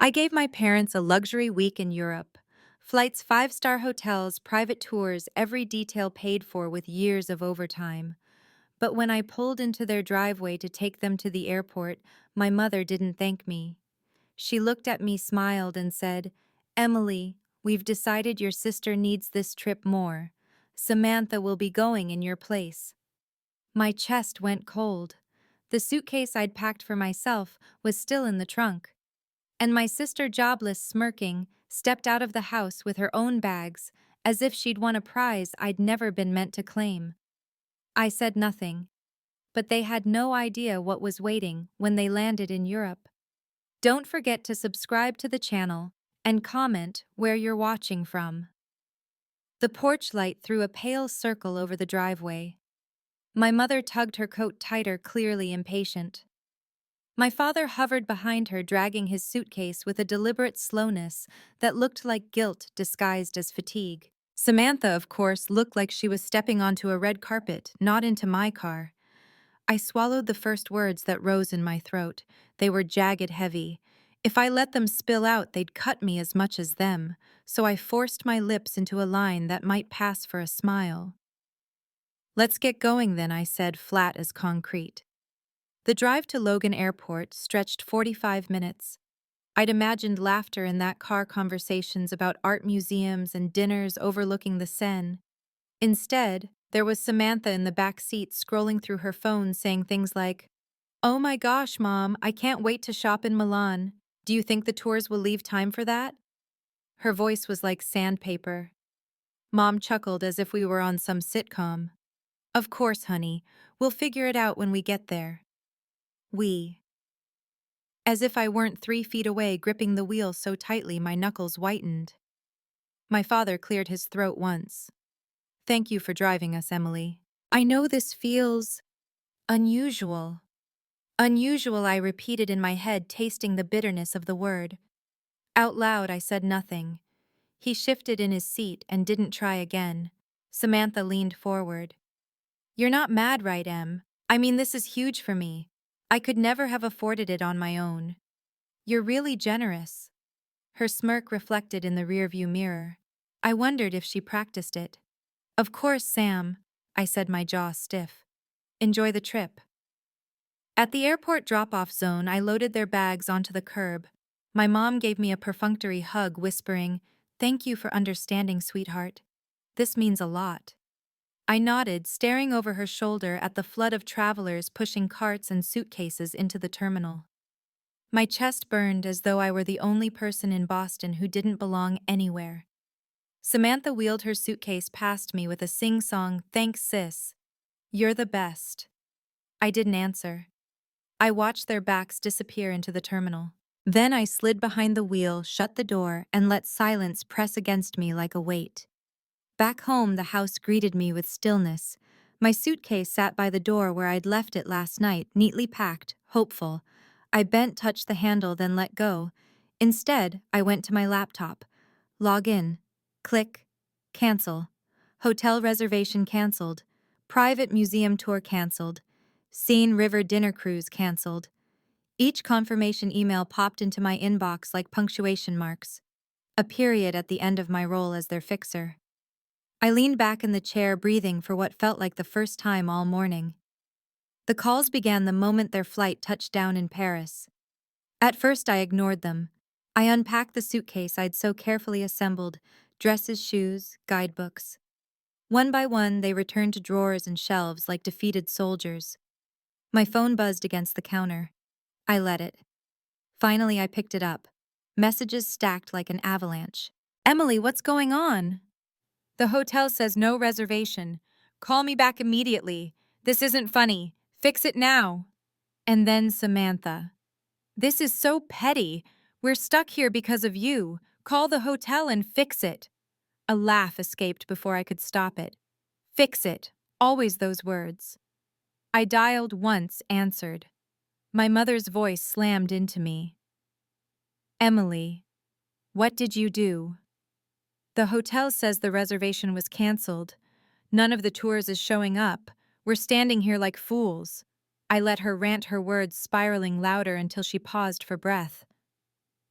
I gave my parents a luxury week in Europe. Flights, five-star hotels, private tours, every detail paid for with years of overtime. But when I pulled into their driveway to take them to the airport, my mother didn't thank me. She looked at me, smiled, and said, "Emily, we've decided your sister needs this trip more. Samantha will be going in your place." My chest went cold. The suitcase I'd packed for myself was still in the trunk. And my sister, jobless, smirking, stepped out of the house with her own bags, as if she'd won a prize I'd never been meant to claim. I said nothing, but they had no idea what was waiting when they landed in Europe. Don't forget to subscribe to the channel and comment where you're watching from. The porch light threw a pale circle over the driveway. My mother tugged her coat tighter, clearly impatient. My father hovered behind her, dragging his suitcase with a deliberate slowness that looked like guilt disguised as fatigue. Samantha, of course, looked like she was stepping onto a red carpet, not into my car. I swallowed the first words that rose in my throat. They were jagged, heavy. If I let them spill out, they'd cut me as much as them, so I forced my lips into a line that might pass for a smile. "Let's get going then," I said, flat as concrete. The drive to Logan Airport stretched 45 minutes. I'd imagined laughter in that car, conversations about art museums and dinners overlooking the Seine. Instead, there was Samantha in the back seat scrolling through her phone, saying things like, "Oh my gosh, Mom, I can't wait to shop in Milan. Do you think the tours will leave time for that?" Her voice was like sandpaper. Mom chuckled as if we were on some sitcom. "Of course, honey. We'll figure it out when we get there." We. As if I weren't 3 feet away, gripping the wheel so tightly my knuckles whitened. My father cleared his throat once. "Thank you for driving us, Emily. I know this feels unusual." Unusual, I repeated in my head, tasting the bitterness of the word. Out loud, I said nothing. He shifted in his seat and didn't try again. Samantha leaned forward. "You're not mad, right, Em? I mean, this is huge for me. I could never have afforded it on my own." "You're really generous." Her smirk reflected in the rearview mirror. I wondered if she practiced it. "Of course, Sam," I said, my jaw stiff. "Enjoy the trip." At the airport drop-off zone, I loaded their bags onto the curb. My mom gave me a perfunctory hug, whispering, "Thank you for understanding, sweetheart. This means a lot." I nodded, staring over her shoulder at the flood of travelers pushing carts and suitcases into the terminal. My chest burned as though I were the only person in Boston who didn't belong anywhere. Samantha wheeled her suitcase past me with a sing-song, "Thanks, sis. You're the best." I didn't answer. I watched their backs disappear into the terminal. Then I slid behind the wheel, shut the door, and let silence press against me like a weight. Back home, the house greeted me with stillness. My suitcase sat by the door where I'd left it last night, neatly packed, hopeful. I bent, touched the handle, then let go. Instead, I went to my laptop. Log in. Click. Cancel. Hotel reservation canceled. Private museum tour canceled. Seine River dinner cruise canceled. Each confirmation email popped into my inbox like punctuation marks. A period at the end of my role as their fixer. I leaned back in the chair, breathing for what felt like the first time all morning. The calls began the moment their flight touched down in Paris. At first, I ignored them. I unpacked the suitcase I'd so carefully assembled, dresses, shoes, guidebooks. One by one, they returned to drawers and shelves like defeated soldiers. My phone buzzed against the counter. I let it. Finally, I picked it up. Messages stacked like an avalanche. "Emily, what's going on?" "The hotel says no reservation. Call me back immediately. This isn't funny. Fix it now." And then Samantha. "This is so petty. We're stuck here because of you. Call the hotel and fix it." A laugh escaped before I could stop it. Fix it. Always those words. I dialed once, answered. My mother's voice slammed into me. "Emily, what did you do?" "The hotel says the reservation was canceled. None of the tours is showing up. We're standing here like fools." I let her rant, her words spiraling louder until she paused for breath.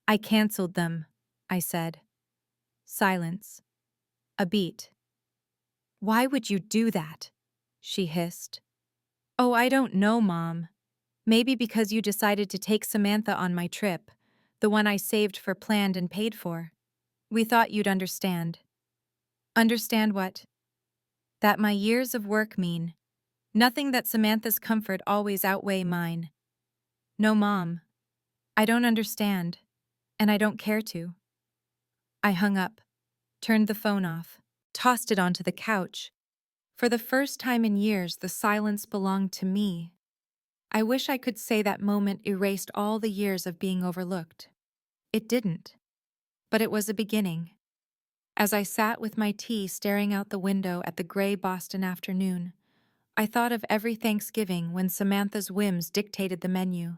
I canceled them, I said. Silence. A beat. Why would you do that? She hissed. Oh, I don't know, Mom. Maybe because you decided to take Samantha on my trip, the one I saved for, planned and paid for. We thought you'd understand. Understand what? That my years of work mean nothing, that Samantha's comfort always outweigh mine. No, Mom. I don't understand, and I don't care to. I hung up, turned the phone off, tossed it onto the couch. For the first time in years, the silence belonged to me. I wish I could say that moment erased all the years of being overlooked. It didn't. But it was a beginning. As I sat with my tea staring out the window at the gray Boston afternoon, I thought of every Thanksgiving when Samantha's whims dictated the menu.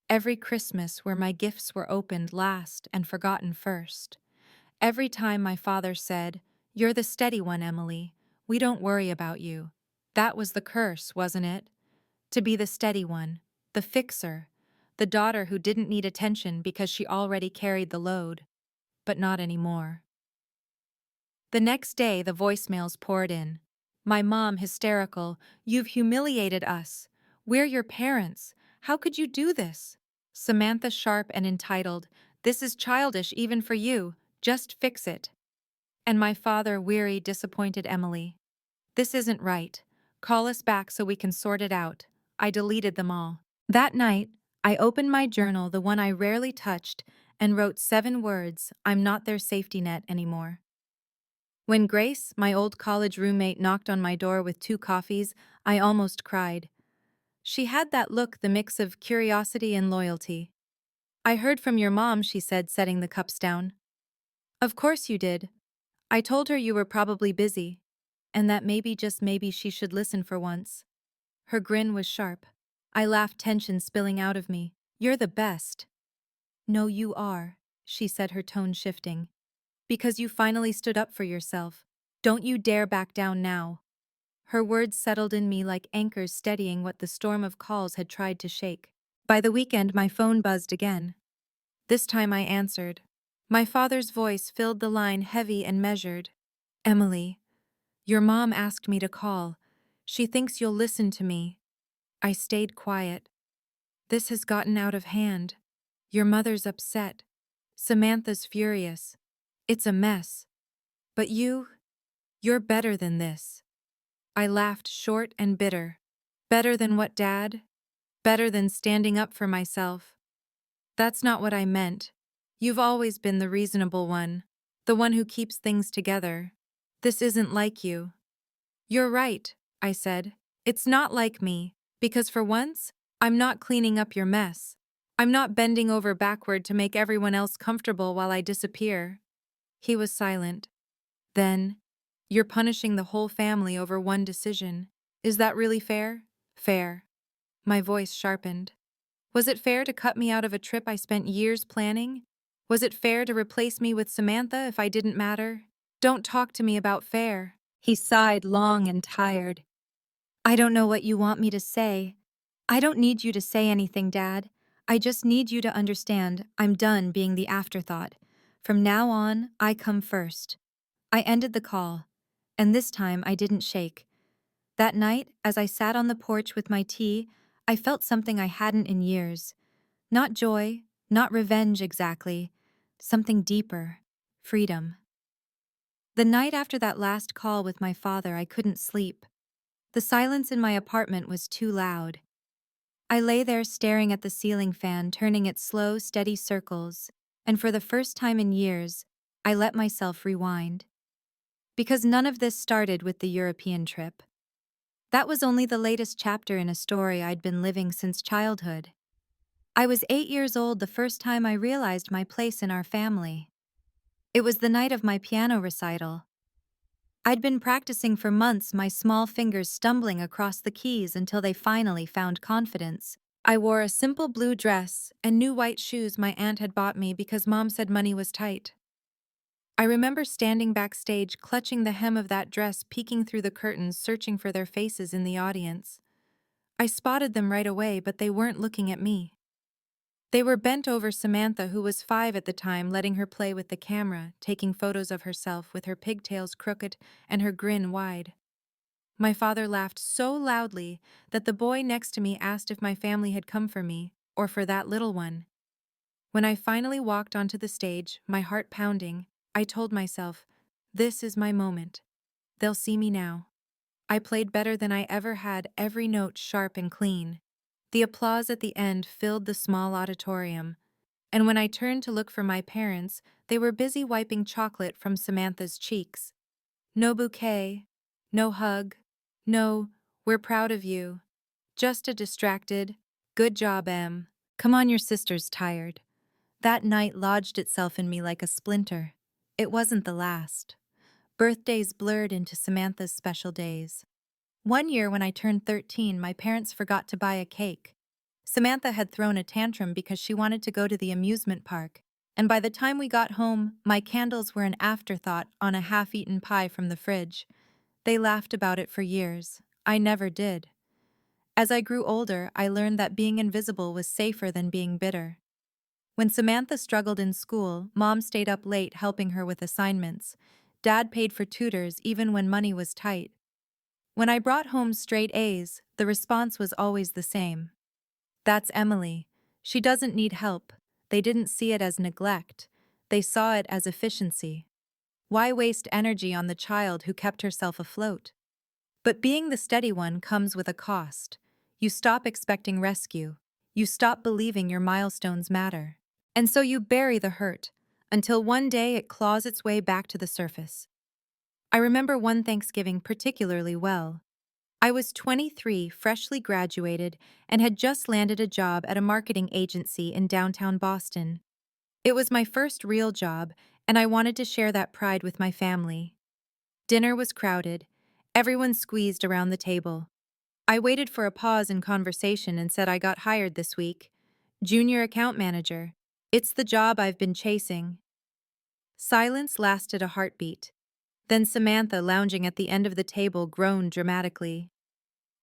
Every Christmas where my gifts were opened last and forgotten first. Every time my father said, "You're the steady one, Emily. We don't worry about you." That was the curse, wasn't it? To be the steady one, the fixer, the daughter who didn't need attention because she already carried the load. But not anymore. The next day, the voicemails poured in. My mom, hysterical. "You've humiliated us. We're your parents. How could you do this?" Samantha, sharp and entitled. "This is childish even for you. Just fix it." And my father, weary, disappointed. "Emily, this isn't right. Call us back so we can sort it out." I deleted them all. That night, I opened my journal, the one I rarely touched, and wrote 7 words: "I'm not their safety net anymore." When Grace, my old college roommate, knocked on my door with 2 coffees, I almost cried. She had that look, the mix of curiosity and loyalty. "I heard from your mom," she said, setting the cups down. "Of course you did. I told her you were probably busy, and that maybe, just maybe, she should listen for once." Her grin was sharp. I laughed, tension spilling out of me. "You're the best." "No, you are," she said, her tone shifting. "Because you finally stood up for yourself. Don't you dare back down now." Her words settled in me like anchors, steadying what the storm of calls had tried to shake. By the weekend, my phone buzzed again. This time I answered. My father's voice filled the line, heavy and measured. "Emily, your mom asked me to call. She thinks you'll listen to me." I stayed quiet. "This has gotten out of hand. Your mother's upset. Samantha's furious. It's a mess. But you're better than this." I laughed, short and bitter. "Better than what, Dad? Better than standing up for myself." "That's not what I meant. You've always been the reasonable one, the one who keeps things together. This isn't like you." "You're right," I said. "It's not like me, because for once, I'm not cleaning up your mess. I'm not bending over backward to make everyone else comfortable while I disappear." He was silent. Then, "You're punishing the whole family over one decision. Is that really fair?" "Fair." My voice sharpened. Was it fair to cut me out of a trip I spent years planning? Was it fair to replace me with Samantha if I didn't matter? "Don't talk to me about fair." He sighed, long and tired. "I don't know what you want me to say. I don't need you to say anything, Dad. I just need you to understand I'm done being the afterthought. From now on, I come first." I ended the call, and this time I didn't shake. That night, as I sat on the porch with my tea, I felt something I hadn't in years. Not joy, not revenge exactly. Something deeper. Freedom. The night after that last call with my father, I couldn't sleep. The silence in my apartment was too loud. I lay there staring at the ceiling fan, turning its slow, steady circles, and for the first time in years, I let myself rewind. Because none of this started with the European trip. That was only the latest chapter in a story I'd been living since childhood. I was 8 years old the first time I realized my place in our family. It was the night of my piano recital. I'd been practicing for months, my small fingers stumbling across the keys until they finally found confidence. I wore a simple blue dress and new white shoes my aunt had bought me because Mom said money was tight. I remember standing backstage, clutching the hem of that dress, peeking through the curtains, searching for their faces in the audience. I spotted them right away, but they weren't looking at me. They were bent over Samantha, who was 5 at the time, letting her play with the camera, taking photos of herself with her pigtails crooked and her grin wide. My father laughed so loudly that the boy next to me asked if my family had come for me, or for that little one. When I finally walked onto the stage, my heart pounding, I told myself, this is my moment. They'll see me now. I played better than I ever had, every note sharp and clean. The applause at the end filled the small auditorium, and when I turned to look for my parents, they were busy wiping chocolate from Samantha's cheeks. No bouquet, no hug, no, we're proud of you. Just a distracted, good job, Em. Come on, your sister's tired. That night lodged itself in me like a splinter. It wasn't the last. Birthdays blurred into Samantha's special days. One year when I turned 13, my parents forgot to buy a cake. Samantha had thrown a tantrum because she wanted to go to the amusement park, and by the time we got home, my candles were an afterthought on a half-eaten pie from the fridge. They laughed about it for years. I never did. As I grew older, I learned that being invisible was safer than being bitter. When Samantha struggled in school, Mom stayed up late helping her with assignments. Dad paid for tutors even when money was tight. When I brought home straight A's, the response was always the same. That's Emily. She doesn't need help. They didn't see it as neglect. They saw it as efficiency. Why waste energy on the child who kept herself afloat? But being the steady one comes with a cost. You stop expecting rescue. You stop believing your milestones matter. And so you bury the hurt, until one day it claws its way back to the surface. I remember one Thanksgiving particularly well. I was 23, freshly graduated, and had just landed a job at a marketing agency in downtown Boston. It was my first real job, and I wanted to share that pride with my family. Dinner was crowded, everyone squeezed around the table. I waited for a pause in conversation and said I got hired this week. Junior account manager. It's the job I've been chasing. Silence lasted a heartbeat. Then Samantha, lounging at the end of the table, groaned dramatically.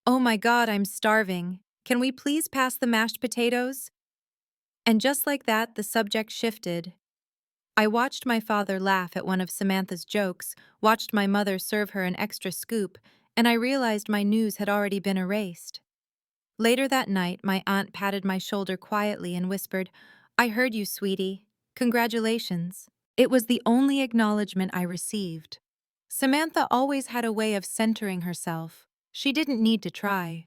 Oh my God, I'm starving. Can we please pass the mashed potatoes? And just like that, the subject shifted. I watched my father laugh at one of Samantha's jokes, watched my mother serve her an extra scoop, and I realized my news had already been erased. Later that night, my aunt patted my shoulder quietly and whispered, I heard you, sweetie. Congratulations. It was the only acknowledgement I received. Samantha always had a way of centering herself. She didn't need to try.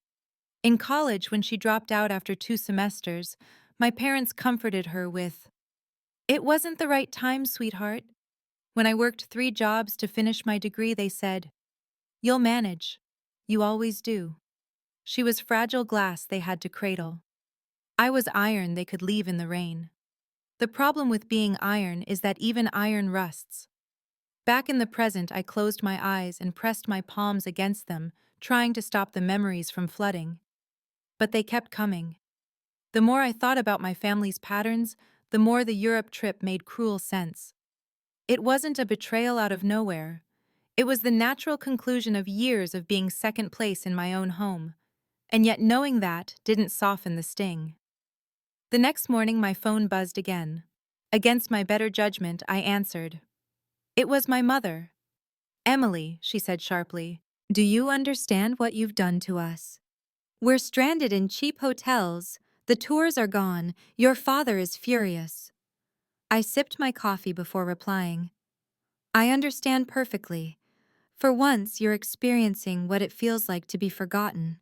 In college, when she dropped out after 2 semesters, my parents comforted her with, It wasn't the right time, sweetheart. When I worked 3 jobs to finish my degree, they said, You'll manage. You always do. She was fragile glass they had to cradle. I was iron they could leave in the rain. The problem with being iron is that even iron rusts. Back in the present, I closed my eyes and pressed my palms against them, trying to stop the memories from flooding. But they kept coming. The more I thought about my family's patterns, the more the Europe trip made cruel sense. It wasn't a betrayal out of nowhere. It was the natural conclusion of years of being second place in my own home. And yet knowing that didn't soften the sting. The next morning my phone buzzed again. Against my better judgment, I answered. It was my mother. Emily, she said sharply, do you understand what you've done to us? We're stranded in cheap hotels, the tours are gone, your father is furious. I sipped my coffee before replying. I understand perfectly. For once, you're experiencing what it feels like to be forgotten.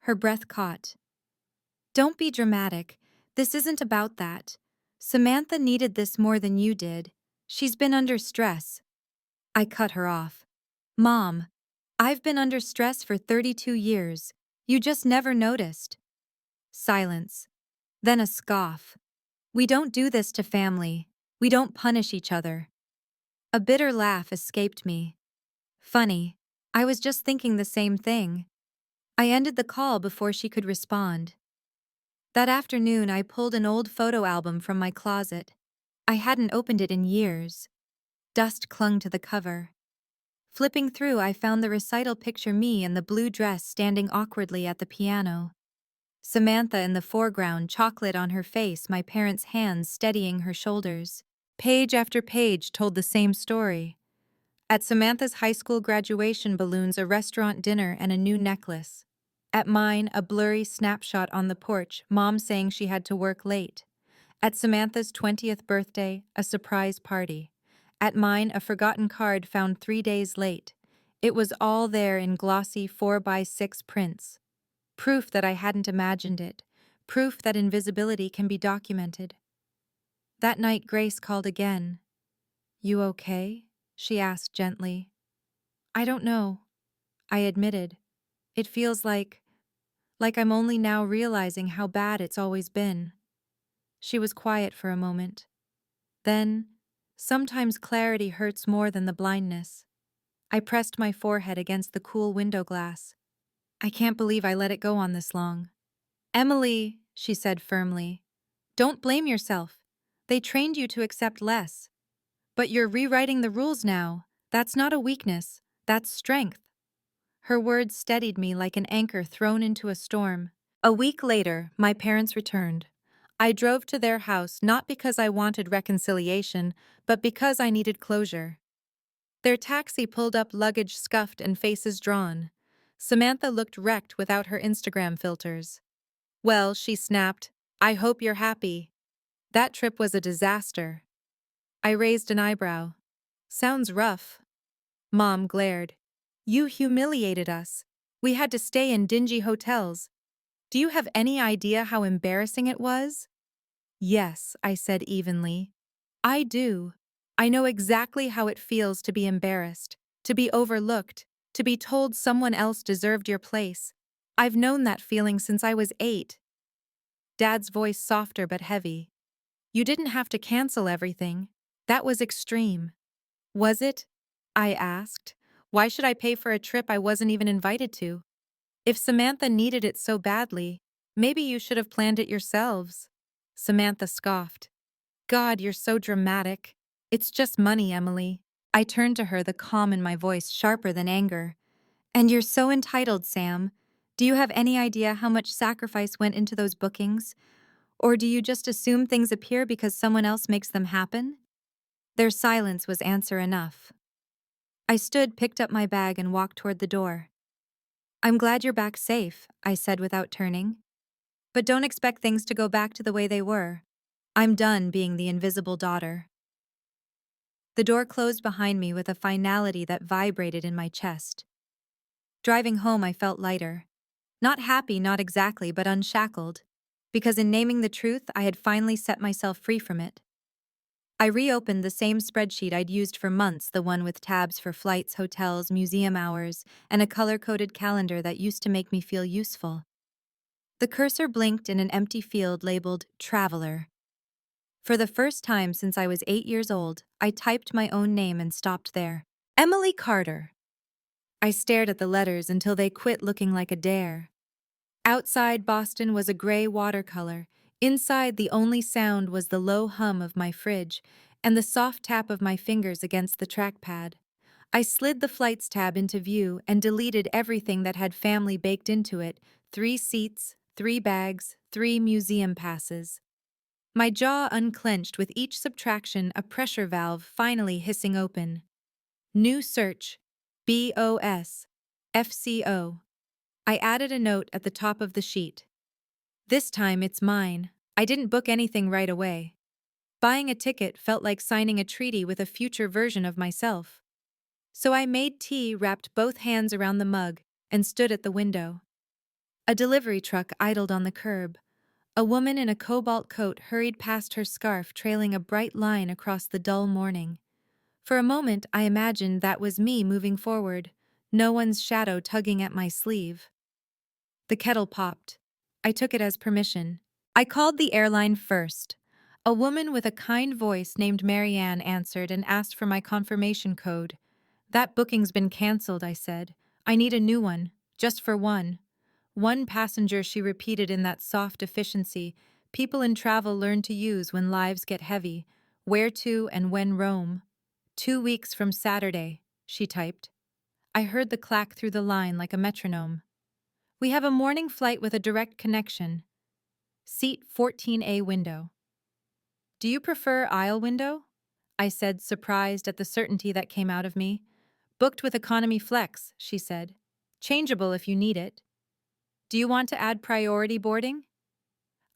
Her breath caught. Don't be dramatic. This isn't about that. Samantha needed this more than you did. She's been under stress. I cut her off. Mom, I've been under stress for 32 years. You just never noticed. Silence. Then a scoff. We don't do this to family. We don't punish each other. A bitter laugh escaped me. Funny. I was just thinking the same thing. I ended the call before she could respond. That afternoon, I pulled an old photo album from my closet. I hadn't opened it in years. Dust clung to the cover. Flipping through, I found the recital picture me in the blue dress standing awkwardly at the piano. Samantha in the foreground, chocolate on her face, my parents' hands steadying her shoulders. Page after page told the same story. At Samantha's high school graduation balloons, a restaurant dinner, and a new necklace. At mine, a blurry snapshot on the porch, mom saying she had to work late. At Samantha's 20th birthday, a surprise party. At mine, a forgotten card found 3 days late. It was all there in glossy 4x6 prints. Proof that I hadn't imagined it. Proof that invisibility can be documented. That night, Grace called again. "You okay?" she asked gently. "I don't know," I admitted. "It feels like I'm only now realizing how bad it's always been." She was quiet for a moment. Then, "Sometimes clarity hurts more than the blindness." I pressed my forehead against the cool window glass. "I can't believe I let it go on this long." "Emily," she said firmly, "don't blame yourself. They trained you to accept less. But you're rewriting the rules now. That's not a weakness, that's strength." Her words steadied me like an anchor thrown into a storm. A week later, my parents returned. I drove to their house not because I wanted reconciliation, but because I needed closure. Their taxi pulled up, luggage scuffed and faces drawn. Samantha looked wrecked without her Instagram filters. "Well," she snapped, "I hope you're happy. That trip was a disaster." I raised an eyebrow. "Sounds rough." Mom glared. "You humiliated us. We had to stay in dingy hotels. Do you have any idea how embarrassing it was?" "Yes," I said evenly. "I do. I know exactly how it feels to be embarrassed, to be overlooked, to be told someone else deserved your place. I've known that feeling since I was 8. Dad's voice softer but heavy. "You didn't have to cancel everything. That was extreme." "Was it?" I asked. "Why should I pay for a trip I wasn't even invited to? If Samantha needed it so badly, maybe you should have planned it yourselves." Samantha scoffed. "God, you're so dramatic. It's just money, Emily." I turned to her, the calm in my voice sharper than anger. "And you're so entitled, Sam. Do you have any idea how much sacrifice went into those bookings? Or do you just assume things appear because someone else makes them happen?" Their silence was answer enough. I stood, picked up my bag, and walked toward the door. "I'm glad you're back safe," I said without turning. "But don't expect things to go back to the way they were. I'm done being the invisible daughter." The door closed behind me with a finality that vibrated in my chest. Driving home, I felt lighter. Not happy, not exactly, but unshackled. Because in naming the truth, I had finally set myself free from it. I reopened the same spreadsheet I'd used for months, the one with tabs for flights, hotels, museum hours, and a color-coded calendar that used to make me feel useful. The cursor blinked in an empty field labeled Traveler. For the first time since I was 8 years old, I typed my own name and stopped there. Emily Carter. I stared at the letters until they quit looking like a dare. Outside, Boston was a gray watercolor. Inside, the only sound was the low hum of my fridge and the soft tap of my fingers against the trackpad. I slid the Flights tab into view and deleted everything that had family baked into it: 3 seats, 3 bags, 3 museum passes. My jaw unclenched with each subtraction, a pressure valve finally hissing open. New search. BOS. FCO. I added a note at the top of the sheet. "This time it's mine. I didn't book anything right away." Buying a ticket felt like signing a treaty with a future version of myself. So I made tea, wrapped both hands around the mug, and stood at the window. A delivery truck idled on the curb. A woman in a cobalt coat hurried past, her scarf trailing a bright line across the dull morning. For a moment, I imagined that was me moving forward, no one's shadow tugging at my sleeve. The kettle popped. I took it as permission. I called the airline first. A woman with a kind voice named Marianne answered and asked for my confirmation code. "That booking's been canceled," I said. "I need a new one, just for one." "One passenger," she repeated in that soft efficiency people in travel learn to use when lives get heavy. "Where to and when roam?" "2 weeks from Saturday," she typed. I heard the clack through the line like a metronome. We have a morning flight with a direct connection. Seat 14A window. Do you prefer aisle window? I said, surprised at the certainty that came out of me. Booked with economy flex, she said. Changeable if you need it. Do you want to add priority boarding?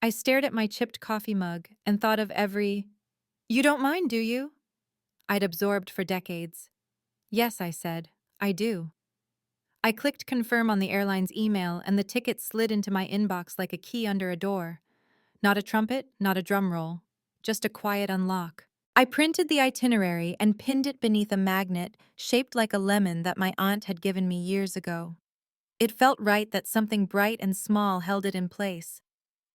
I stared at my chipped coffee mug and thought of every, "You don't mind, do you?" I'd absorbed for decades. Yes, I said, I do. I clicked confirm on the airline's email and the ticket slid into my inbox like a key under a door. Not a trumpet, not a drum roll, just a quiet unlock. I printed the itinerary and pinned it beneath a magnet shaped like a lemon that my aunt had given me years ago. It felt right that something bright and small held it in place.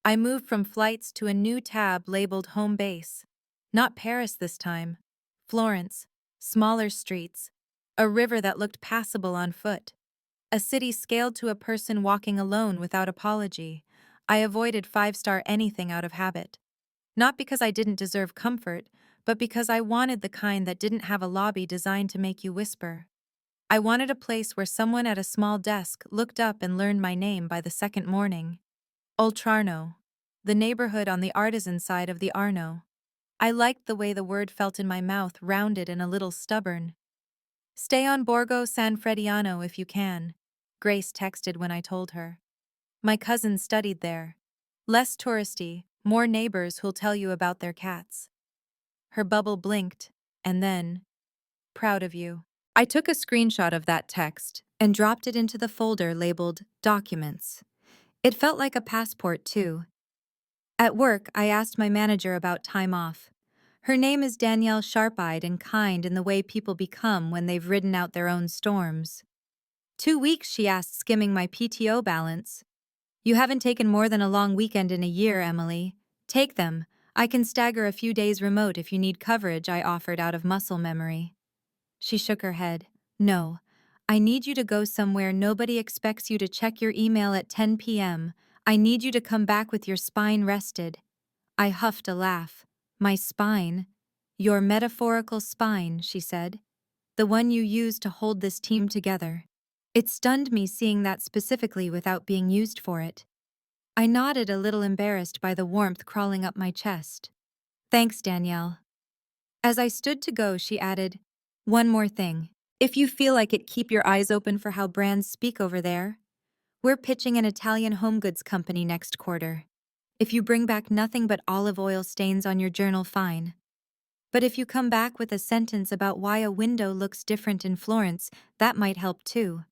I moved from flights to a new tab labeled Home Base. Not Paris this time. Florence. Smaller streets. A river that looked passable on foot. A city scaled to a person walking alone without apology. I avoided five-star anything out of habit. Not because I didn't deserve comfort, but because I wanted the kind that didn't have a lobby designed to make you whisper. I wanted a place where someone at a small desk looked up and learned my name by the second morning. Oltrarno, the neighborhood on the artisan side of the Arno. I liked the way the word felt in my mouth, rounded and a little stubborn. Stay on Borgo San Frediano if you can, Grace texted when I told her. My cousin studied there. Less touristy, more neighbors who'll tell you about their cats. Her bubble blinked, and then, proud of you. I took a screenshot of that text and dropped it into the folder labeled Documents. It felt like a passport, too. At work, I asked my manager about time off. Her name is Danielle, sharp-eyed and kind in the way people become when they've ridden out their own storms. 2 weeks, she asked, skimming my PTO balance. You haven't taken more than a long weekend in a year, Emily. Take them. I can stagger a few days remote if you need coverage, I offered out of muscle memory. She shook her head. No. I need you to go somewhere nobody expects you to check your email at 10 p.m. I need you to come back with your spine rested. I huffed a laugh. My spine? Your metaphorical spine, she said. The one you use to hold this team together. It stunned me seeing that specifically without being used for it. I nodded, a little embarrassed by the warmth crawling up my chest. Thanks, Danielle. As I stood to go, she added, one more thing. If you feel like it, keep your eyes open for how brands speak over there. We're pitching an Italian home goods company next quarter. If you bring back nothing but olive oil stains on your journal, fine. But if you come back with a sentence about why a window looks different in Florence, that might help too.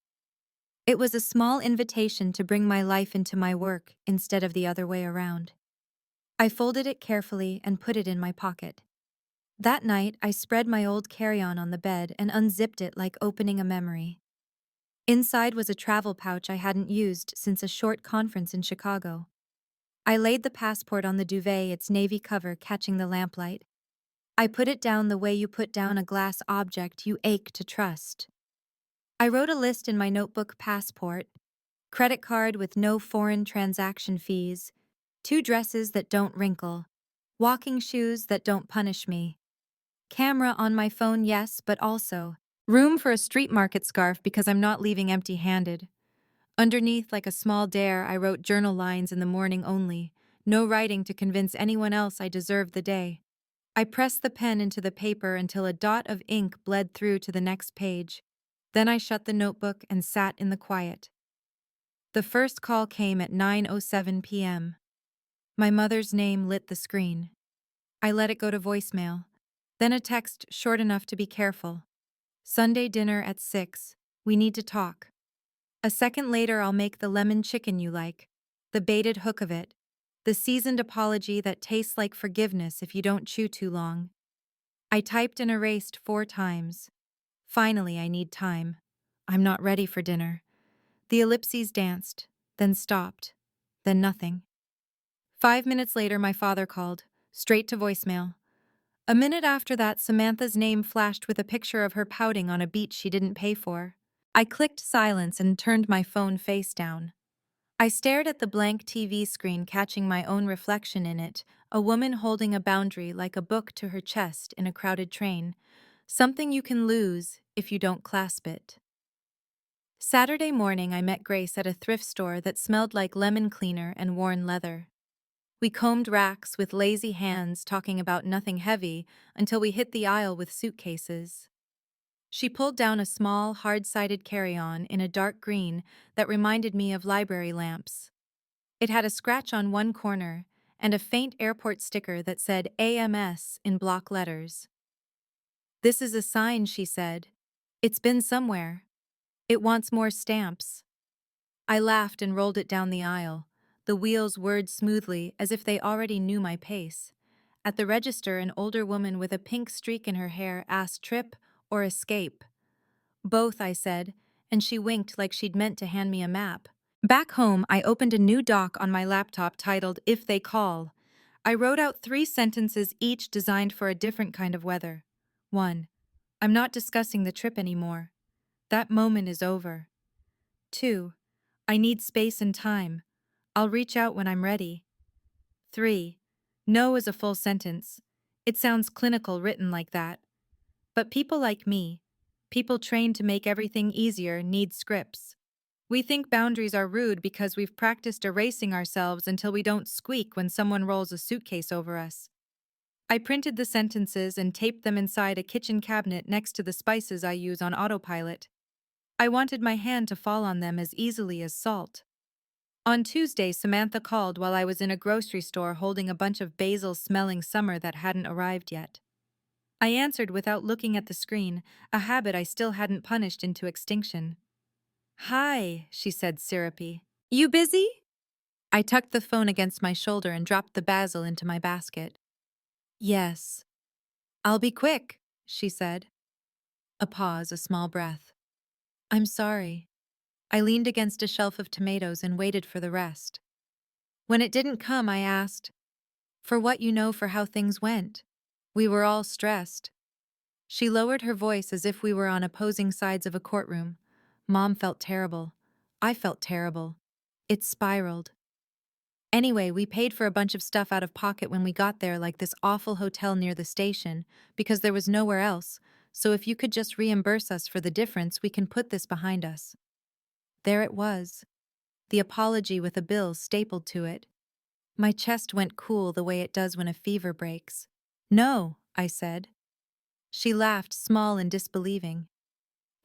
It was a small invitation to bring my life into my work instead of the other way around. I folded it carefully and put it in my pocket. That night, I spread my old carry-on on the bed and unzipped it like opening a memory. Inside was a travel pouch I hadn't used since a short conference in Chicago. I laid the passport on the duvet, its navy cover catching the lamplight. I put it down the way you put down a glass object you ache to trust. I wrote a list in my notebook: passport, credit card with no foreign transaction fees, 2 dresses that don't wrinkle, walking shoes that don't punish me, camera on my phone, yes, but also room for a street market scarf because I'm not leaving empty-handed. Underneath, like a small dare, I wrote journal lines in the morning only, no writing to convince anyone else I deserved the day. I pressed the pen into the paper until a dot of ink bled through to the next page. Then I shut the notebook and sat in the quiet. The first call came at 9:07 p.m. My mother's name lit the screen. I let it go to voicemail. Then a text short enough to be careful. Sunday dinner at 6. We need to talk. A second later, I'll make the lemon chicken you like. The baited hook of it. The seasoned apology that tastes like forgiveness if you don't chew too long. I typed and erased 4 times. Finally, I need time. I'm not ready for dinner. The ellipses danced, then stopped, then nothing. 5 minutes later, my father called, straight to voicemail. A minute after that, Samantha's name flashed with a picture of her pouting on a beach she didn't pay for. I clicked silence and turned my phone face down. I stared at the blank TV screen, catching my own reflection in it, a woman holding a boundary like a book to her chest in a crowded train, something you can lose if you don't clasp it. Saturday morning, I met Grace at a thrift store that smelled like lemon cleaner and worn leather. We combed racks with lazy hands, talking about nothing heavy, until we hit the aisle with suitcases. She pulled down a small, hard-sided carry-on in a dark green that reminded me of library lamps. It had a scratch on one corner and a faint airport sticker that said AMS in block letters. "This is a sign," she said. "It's been somewhere. It wants more stamps." I laughed and rolled it down the aisle. The wheels whirred smoothly as if they already knew my pace. At the register, an older woman with a pink streak in her hair asked trip or escape. "Both," I said, and she winked like she'd meant to hand me a map. Back home, I opened a new doc on my laptop titled If They Call. I wrote out 3 sentences each designed for a different kind of weather. 1. I'm not discussing the trip anymore. That moment is over. 2. I need space and time. I'll reach out when I'm ready. 3. No is a full sentence. It sounds clinical written like that. But people like me, people trained to make everything easier, need scripts. We think boundaries are rude because we've practiced erasing ourselves until we don't squeak when someone rolls a suitcase over us. I printed the sentences and taped them inside a kitchen cabinet next to the spices I use on autopilot. I wanted my hand to fall on them as easily as salt. On Tuesday, Samantha called while I was in a grocery store holding a bunch of basil-smelling summer that hadn't arrived yet. I answered without looking at the screen, a habit I still hadn't punished into extinction. "Hi," she said syrupy. "You busy?" I tucked the phone against my shoulder and dropped the basil into my basket. "Yes." "I'll be quick," she said. A pause, a small breath. "I'm sorry." I leaned against a shelf of tomatoes and waited for the rest. When it didn't come, I asked, "For what you know for how things went? We were all stressed." She lowered her voice as if we were on opposing sides of a courtroom. Mom felt terrible. I felt terrible. It spiraled. Anyway, we paid for a bunch of stuff out of pocket when we got there, like this awful hotel near the station, because there was nowhere else, so if you could just reimburse us for the difference, we can put this behind us. There it was. The apology with a bill stapled to it. My chest went cool the way it does when a fever breaks. "No," I said. She laughed, small and disbelieving.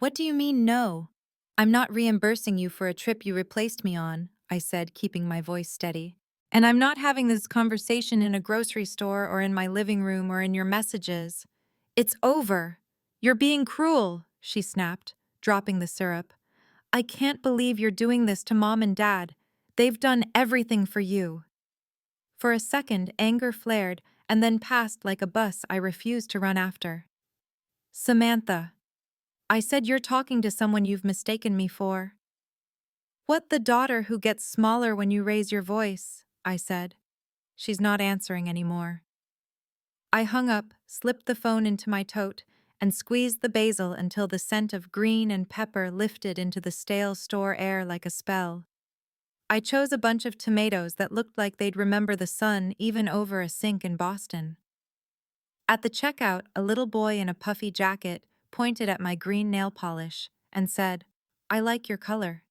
"What do you mean, no? I'm not reimbursing you for a trip you replaced me on," I said, keeping my voice steady. "And I'm not having this conversation in a grocery store or in my living room or in your messages. It's over. You're being cruel," she snapped, dropping the syrup. "I can't believe you're doing this to Mom and Dad. They've done everything for you." For a second, anger flared and then passed like a bus I refused to run after. "Samantha," I said, "you're talking to someone you've mistaken me for." "What, the daughter who gets smaller when you raise your voice?" I said. "She's not answering anymore." I hung up, slipped the phone into my tote, and squeezed the basil until the scent of green and pepper lifted into the stale store air like a spell. I chose a bunch of tomatoes that looked like they'd remember the sun even over a sink in Boston. At the checkout, a little boy in a puffy jacket pointed at my green nail polish and said, "I like your color."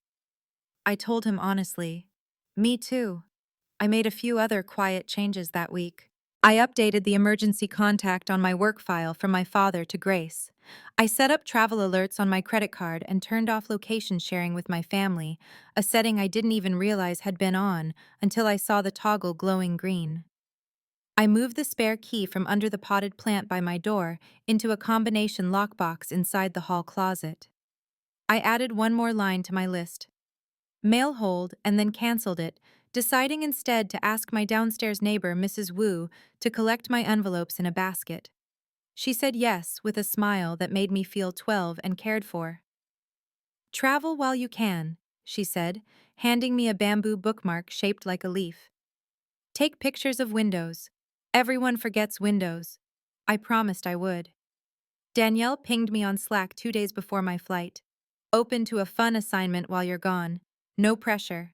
I told him honestly, "Me too." I made a few other quiet changes that week. I updated the emergency contact on my work file from my father to Grace. I set up travel alerts on my credit card and turned off location sharing with my family, a setting I didn't even realize had been on until I saw the toggle glowing green. I moved the spare key from under the potted plant by my door into a combination lockbox inside the hall closet. I added one more line to my list, mail hold, and then canceled it, deciding instead to ask my downstairs neighbor, Mrs. Wu, to collect my envelopes in a basket. She said yes with a smile that made me feel 12 and cared for. "Travel while you can," she said, handing me a bamboo bookmark shaped like a leaf. "Take pictures of windows. Everyone forgets windows." I promised I would. Danielle pinged me on Slack 2 days before my flight. "Open to a fun assignment while you're gone. No pressure."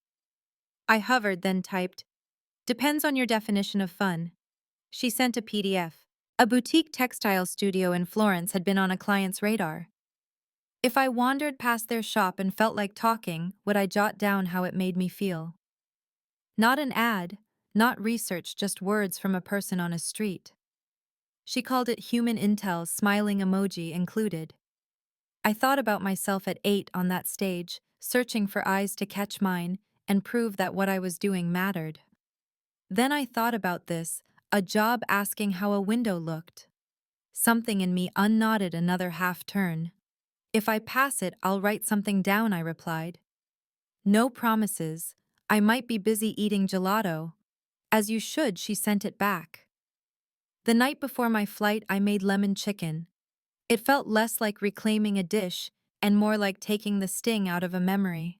I hovered, then typed, "Depends on your definition of fun." She sent a PDF. A boutique textile studio in Florence had been on a client's radar. If I wandered past their shop and felt like talking, would I jot down how it made me feel? Not an ad, not research, just words from a person on a street. She called it human intel, smiling emoji included. I thought about myself at 8 on that stage, searching for eyes to catch mine and prove that what I was doing mattered. Then I thought about this, a job asking how a window looked. Something in me unknodded another half turn. If I pass it, I'll write something down, I replied. No promises. I might be busy eating gelato. As you should, she sent it back. The night before my flight, I made lemon chicken. It felt less like reclaiming a dish and more like taking the sting out of a memory.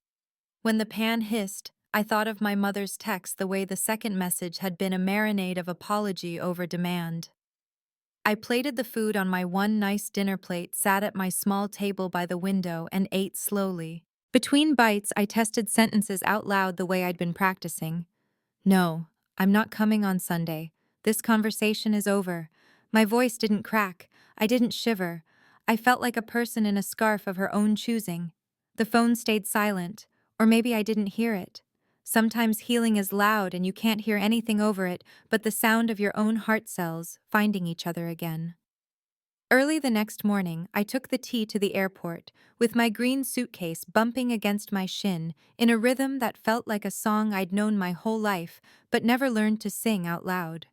When the pan hissed, I thought of my mother's text the way the second message had been a marinade of apology over demand. I plated the food on my one nice dinner plate, sat at my small table by the window, and ate slowly. Between bites, I tested sentences out loud the way I'd been practicing. No, I'm not coming on Sunday. This conversation is over. My voice didn't crack. I didn't shiver. I felt like a person in a scarf of her own choosing. The phone stayed silent, or maybe I didn't hear it. Sometimes healing is loud and you can't hear anything over it but the sound of your own heart cells finding each other again. Early the next morning, I took the T to the airport, with my green suitcase bumping against my shin in a rhythm that felt like a song I'd known my whole life but never learned to sing out loud.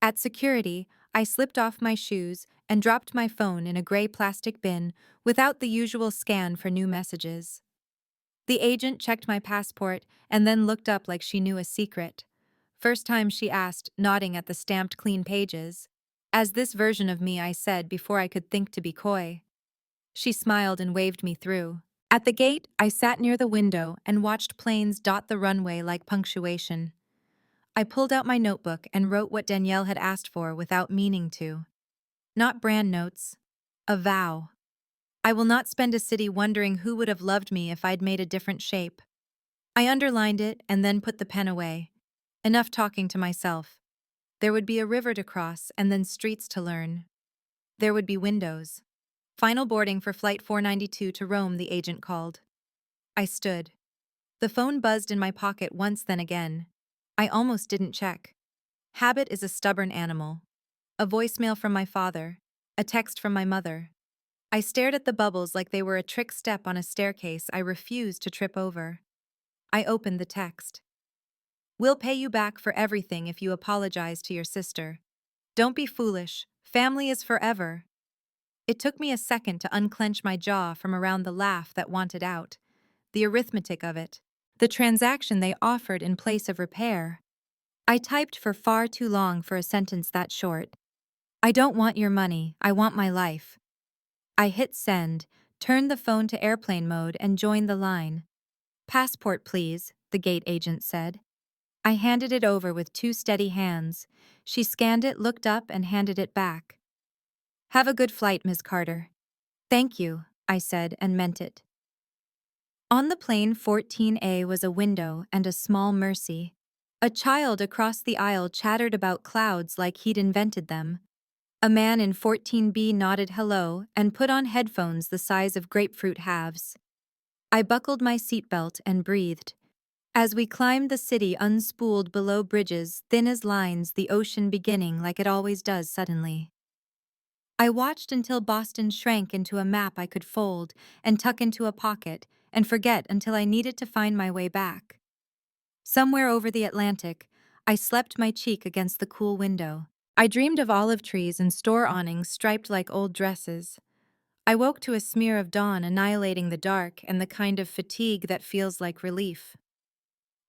At security, I slipped off my shoes and dropped my phone in a gray plastic bin without the usual scan for new messages. The agent checked my passport and then looked up like she knew a secret. First time she asked, nodding at the stamped clean pages. As this version of me, I said before I could think to be coy. She smiled and waved me through. At the gate, I sat near the window and watched planes dot the runway like punctuation. I pulled out my notebook and wrote what Danielle had asked for without meaning to. Not brand notes. A vow. I will not spend a city wondering who would have loved me if I'd made a different shape. I underlined it and then put the pen away. Enough talking to myself. There would be a river to cross and then streets to learn. There would be windows. Final boarding for Flight 492 to Rome, the agent called. I stood. The phone buzzed in my pocket once, then again. I almost didn't check. Habit is a stubborn animal. A voicemail from my father. A text from my mother. I stared at the bubbles like they were a trick step on a staircase I refused to trip over. I opened the text. We'll pay you back for everything if you apologize to your sister. Don't be foolish. Family is forever. It took me a second to unclench my jaw from around the laugh that wanted out. The arithmetic of it. The transaction they offered in place of repair. I typed for far too long for a sentence that short. I don't want your money, I want my life. I hit send, turned the phone to airplane mode and joined the line. Passport, please, the gate agent said. I handed it over with two steady hands. She scanned it, looked up, and handed it back. Have a good flight, Ms. Carter. Thank you, I said and meant it. On the plane 14A was a window and a small Mercy. A child across the aisle chattered about clouds like he'd invented them. A man in 14B nodded hello and put on headphones the size of grapefruit halves. I buckled my seatbelt and breathed. As we climbed the city unspooled below bridges, thin as lines, the ocean beginning like it always does suddenly. I watched until Boston shrank into a map I could fold and tuck into a pocket and forget until I needed to find my way back. Somewhere over the Atlantic, I slept my cheek against the cool window. I dreamed of olive trees and store awnings striped like old dresses. I woke to a smear of dawn annihilating the dark and the kind of fatigue that feels like relief.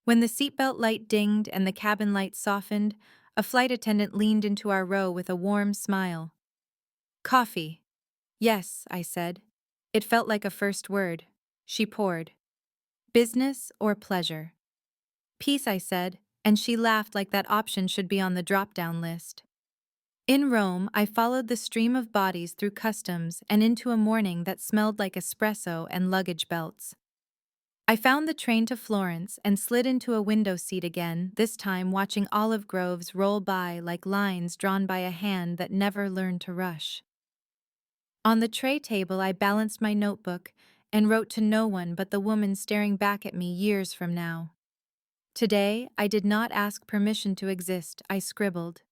When the seatbelt light dinged and the cabin light softened, a flight attendant leaned into our row with a warm smile. Coffee. Yes, I said. It felt like a first word. She poured. Business or pleasure? Peace, I said, and she laughed like that option should be on the drop-down list. In Rome, I followed the stream of bodies through customs and into a morning that smelled like espresso and luggage belts. I found the train to Florence and slid into a window seat again, this time watching olive groves roll by like lines drawn by a hand that never learned to rush. On the tray table, I balanced my notebook and wrote to no one but the woman staring back at me years from now. Today, I did not ask permission to exist, I scribbled.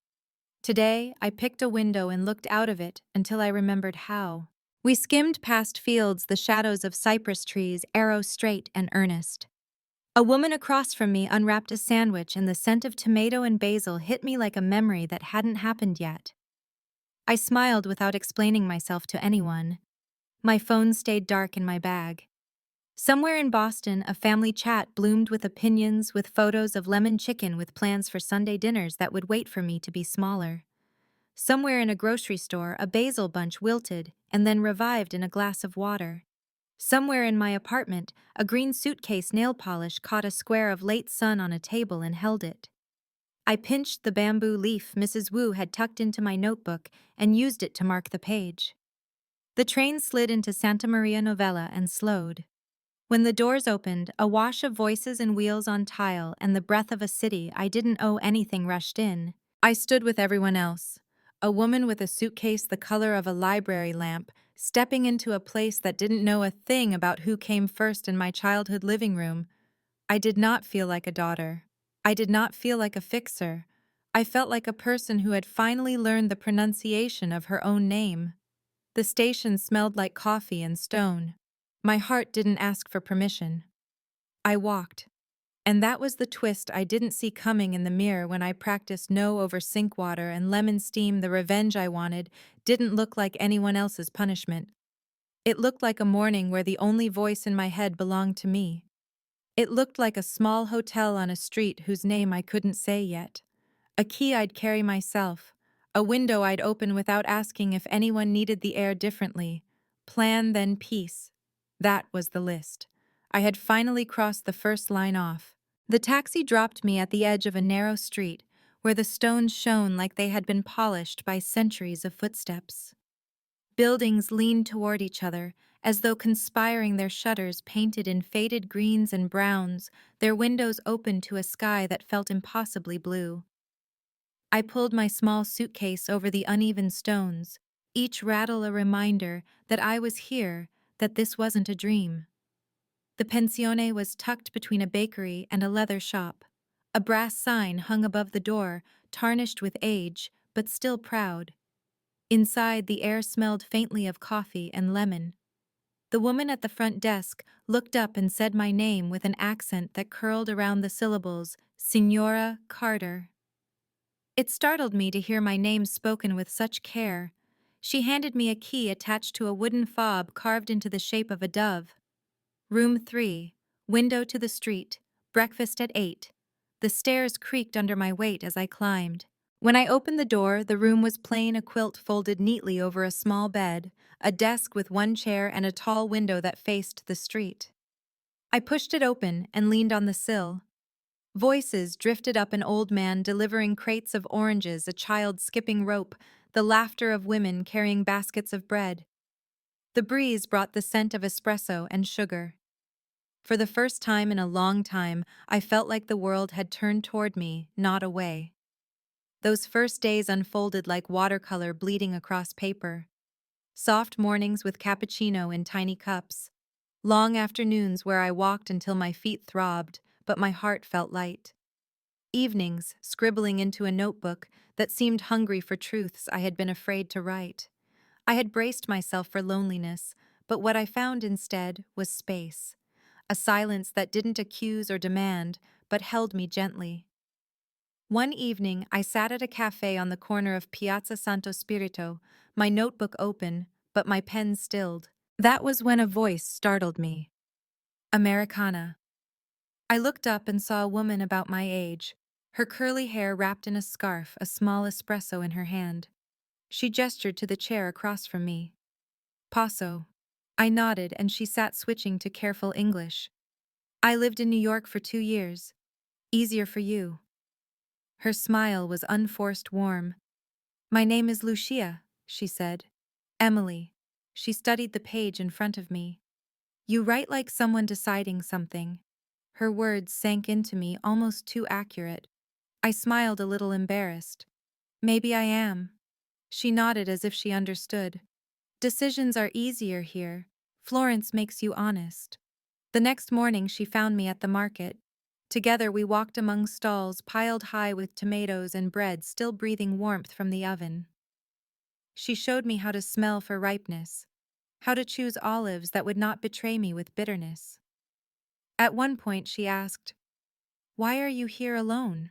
Today, I picked a window and looked out of it until I remembered how. We skimmed past fields, the shadows of cypress trees, arrow straight and earnest. A woman across from me unwrapped a sandwich, and the scent of tomato and basil hit me like a memory that hadn't happened yet. I smiled without explaining myself to anyone. My phone stayed dark in my bag. Somewhere in Boston, a family chat bloomed with opinions, with photos of lemon chicken, with plans for Sunday dinners that would wait for me to be smaller. Somewhere in a grocery store, a basil bunch wilted and then revived in a glass of water. Somewhere in my apartment, a green suitcase nail polish caught a square of late sun on a table and held it. I pinched the bamboo leaf Mrs. Wu had tucked into my notebook and used it to mark the page. The train slid into Santa Maria Novella and slowed. When the doors opened, a wash of voices and wheels on tile and the breath of a city I didn't owe anything rushed in. I stood with everyone else. A woman with a suitcase the color of a library lamp, stepping into a place that didn't know a thing about who came first in my childhood living room. I did not feel like a daughter. I did not feel like a fixer. I felt like a person who had finally learned the pronunciation of her own name. The station smelled like coffee and stone. My heart didn't ask for permission. I walked. And that was the twist I didn't see coming in the mirror when I practiced no over sink water and lemon steam. The revenge I wanted didn't look like anyone else's punishment. It looked like a morning where the only voice in my head belonged to me. It looked like a small hotel on a street whose name I couldn't say yet. A key I'd carry myself. A window I'd open without asking if anyone needed the air differently. Plan, then peace. That was the list. I had finally crossed the first line off. The taxi dropped me at the edge of a narrow street where the stones shone like they had been polished by centuries of footsteps. Buildings leaned toward each other, as though conspiring, their shutters painted in faded greens and browns, their windows open to a sky that felt impossibly blue. I pulled my small suitcase over the uneven stones, each rattle a reminder that I was here, that this wasn't a dream. The pensione was tucked between a bakery and a leather shop. A brass sign hung above the door, tarnished with age, but still proud. Inside, the air smelled faintly of coffee and lemon. The woman at the front desk looked up and said my name with an accent that curled around the syllables, Signora Carter. It startled me to hear my name spoken with such care. She handed me a key attached to a wooden fob carved into the shape of a dove. Room 3, window to the street, breakfast at 8. The stairs creaked under my weight as I climbed. When I opened the door, the room was plain, a quilt folded neatly over a small bed, a desk with one chair and a tall window that faced the street. I pushed it open and leaned on the sill. Voices drifted up, an old man delivering crates of oranges, a child skipping rope, the laughter of women carrying baskets of bread. The breeze brought the scent of espresso and sugar. For the first time in a long time, I felt like the world had turned toward me, not away. Those first days unfolded like watercolor bleeding across paper. Soft mornings with cappuccino in tiny cups. Long afternoons where I walked until my feet throbbed, but my heart felt light. Evenings, scribbling into a notebook that seemed hungry for truths I had been afraid to write. I had braced myself for loneliness, but what I found instead was space. A silence that didn't accuse or demand, but held me gently. One evening, I sat at a cafe on the corner of Piazza Santo Spirito, my notebook open, but my pen stilled. That was when a voice startled me. Americana. I looked up and saw a woman about my age, her curly hair wrapped in a scarf, a small espresso in her hand. She gestured to the chair across from me. Paso. I nodded and she sat switching to careful English. I lived in New York for 2 years. Easier for you. Her smile was unforced warm. My name is Lucia, she said. Emily. She studied the page in front of me. You write like someone deciding something. Her words sank into me, almost too accurate. I smiled, a little embarrassed. Maybe I am. She nodded as if she understood. Decisions are easier here. Florence makes you honest. The next morning, she found me at the market. Together, we walked among stalls piled high with tomatoes and bread still breathing warmth from the oven. She showed me how to smell for ripeness, how to choose olives that would not betray me with bitterness. At one point, she asked, "Why are you here alone?"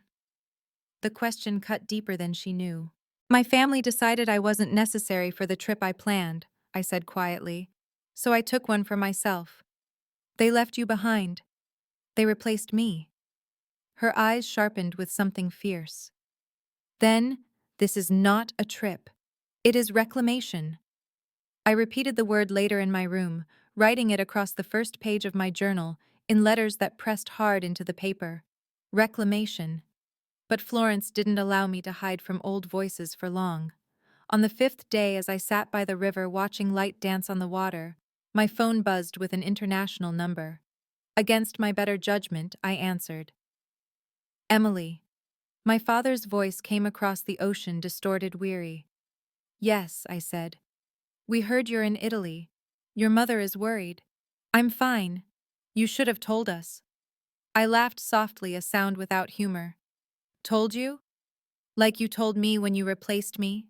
The question cut deeper than she knew. "My family decided I wasn't necessary for the trip I planned," I said quietly. "So I took one for myself. They left you behind. They replaced me." Her eyes sharpened with something fierce. "Then, this is not a trip. It is reclamation." I repeated the word later in my room, writing it across the first page of my journal in letters that pressed hard into the paper. Reclamation. But Florence didn't allow me to hide from old voices for long. On the fifth day, as I sat by the river watching light dance on the water, my phone buzzed with an international number. Against my better judgment, I answered. "Emily." My father's voice came across the ocean, distorted, weary. "Yes," I said. "We heard you're in Italy. Your mother is worried." "I'm fine. You should have told us." I laughed softly, a sound without humor. "Told you? Like you told me when you replaced me?"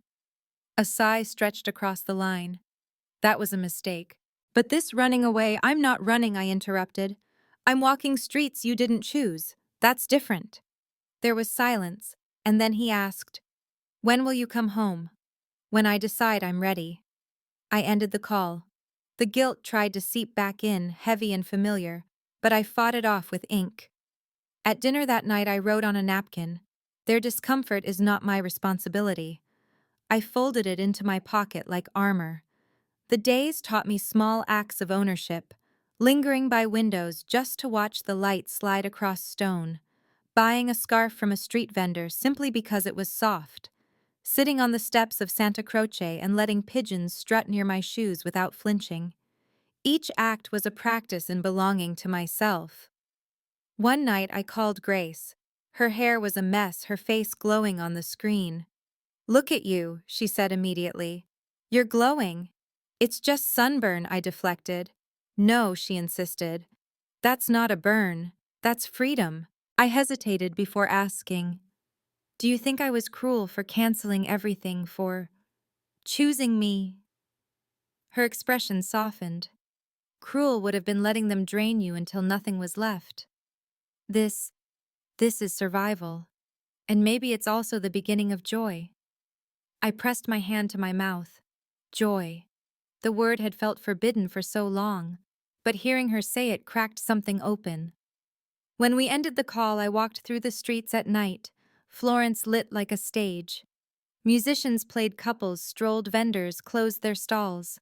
A sigh stretched across the line. "That was a mistake." "But this running away—" "I'm not running," I interrupted. "I'm walking streets you didn't choose. That's different." There was silence, and then he asked, "When will you come home?" "When I decide I'm ready." I ended the call. The guilt tried to seep back in, heavy and familiar, but I fought it off with ink. At dinner that night, I wrote on a napkin, "Their discomfort is not my responsibility." I folded it into my pocket like armor. The days taught me small acts of ownership, lingering by windows just to watch the light slide across stone, buying a scarf from a street vendor simply because it was soft, sitting on the steps of Santa Croce and letting pigeons strut near my shoes without flinching. Each act was a practice in belonging to myself. One night I called Grace. Her hair was a mess, her face glowing on the screen. "Look at you," she said immediately. "You're glowing." "It's just sunburn," I deflected. "No," she insisted. "That's not a burn. That's freedom." I hesitated before asking, "Do you think I was cruel for canceling everything, for choosing me?" Her expression softened. "Cruel would have been letting them drain you until nothing was left. This, this is survival. And maybe it's also the beginning of joy." I pressed my hand to my mouth. Joy. The word had felt forbidden for so long, but hearing her say it cracked something open. When we ended the call, I walked through the streets at night, Florence lit like a stage. Musicians played, couples strolled, vendors closed their stalls.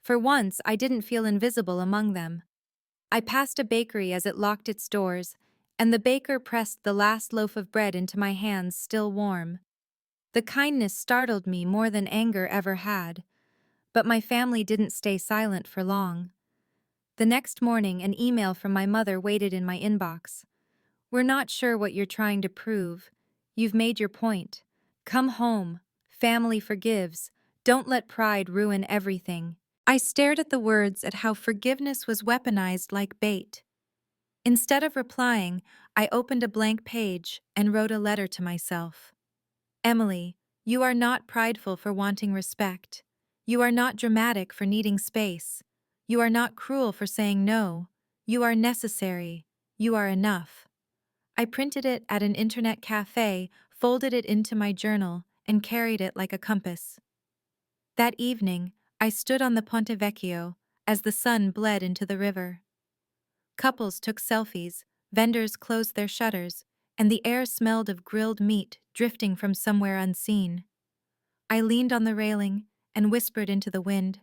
For once, I didn't feel invisible among them. I passed a bakery as it locked its doors, and the baker pressed the last loaf of bread into my hands, still warm. The kindness startled me more than anger ever had. But my family didn't stay silent for long. The next morning, an email from my mother waited in my inbox. "We're not sure what you're trying to prove. You've made your point. Come home. Family forgives. Don't let pride ruin everything." I stared at the words, at how forgiveness was weaponized like bait. Instead of replying, I opened a blank page and wrote a letter to myself. "Emily, you are not prideful for wanting respect. You are not dramatic for needing space. You are not cruel for saying no. You are necessary. You are enough." I printed it at an internet cafe, folded it into my journal, and carried it like a compass. That evening, I stood on the Ponte Vecchio as the sun bled into the river. Couples took selfies, vendors closed their shutters, and the air smelled of grilled meat drifting from somewhere unseen. I leaned on the railing and whispered into the wind,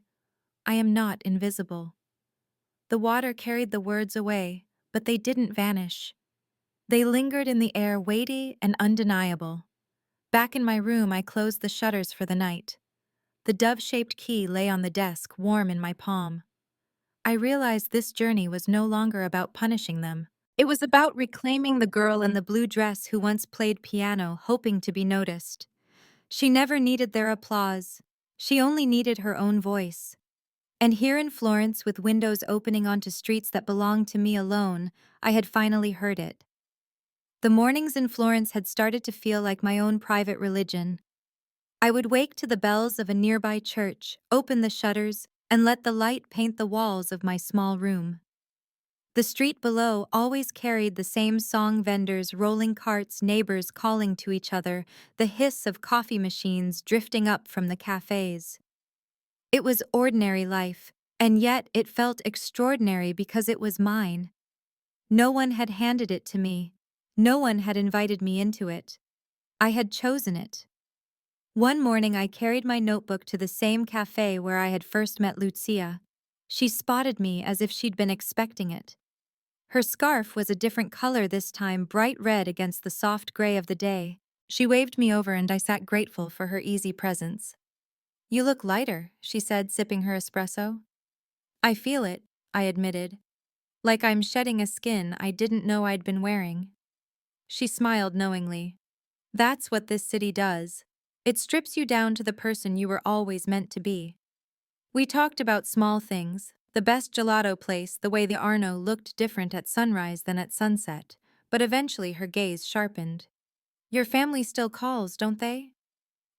"I am not invisible." The water carried the words away, but they didn't vanish. They lingered in the air, weighty and undeniable. Back in my room, I closed the shutters for the night. The dove-shaped key lay on the desk, warm in my palm. I realized this journey was no longer about punishing them. It was about reclaiming the girl in the blue dress who once played piano, hoping to be noticed. She never needed their applause. She only needed her own voice. And here in Florence, with windows opening onto streets that belonged to me alone, I had finally heard it. The mornings in Florence had started to feel like my own private religion. I would wake to the bells of a nearby church, open the shutters, and let the light paint the walls of my small room. The street below always carried the same song vendors, rolling carts, neighbors calling to each other, the hiss of coffee machines drifting up from the cafes. It was ordinary life, and yet it felt extraordinary because it was mine. No one had handed it to me. No one had invited me into it. I had chosen it. One morning I carried my notebook to the same cafe where I had first met Lucia. She spotted me as if she'd been expecting it. Her scarf was a different color this time, bright red against the soft gray of the day. She waved me over and I sat grateful for her easy presence. "You look lighter," she said, sipping her espresso. "I feel it," I admitted. "Like I'm shedding a skin I didn't know I'd been wearing." She smiled knowingly. "That's what this city does. It strips you down to the person you were always meant to be." We talked about small things, the best gelato place, the way the Arno looked different at sunrise than at sunset, but eventually her gaze sharpened. "Your family still calls, don't they?"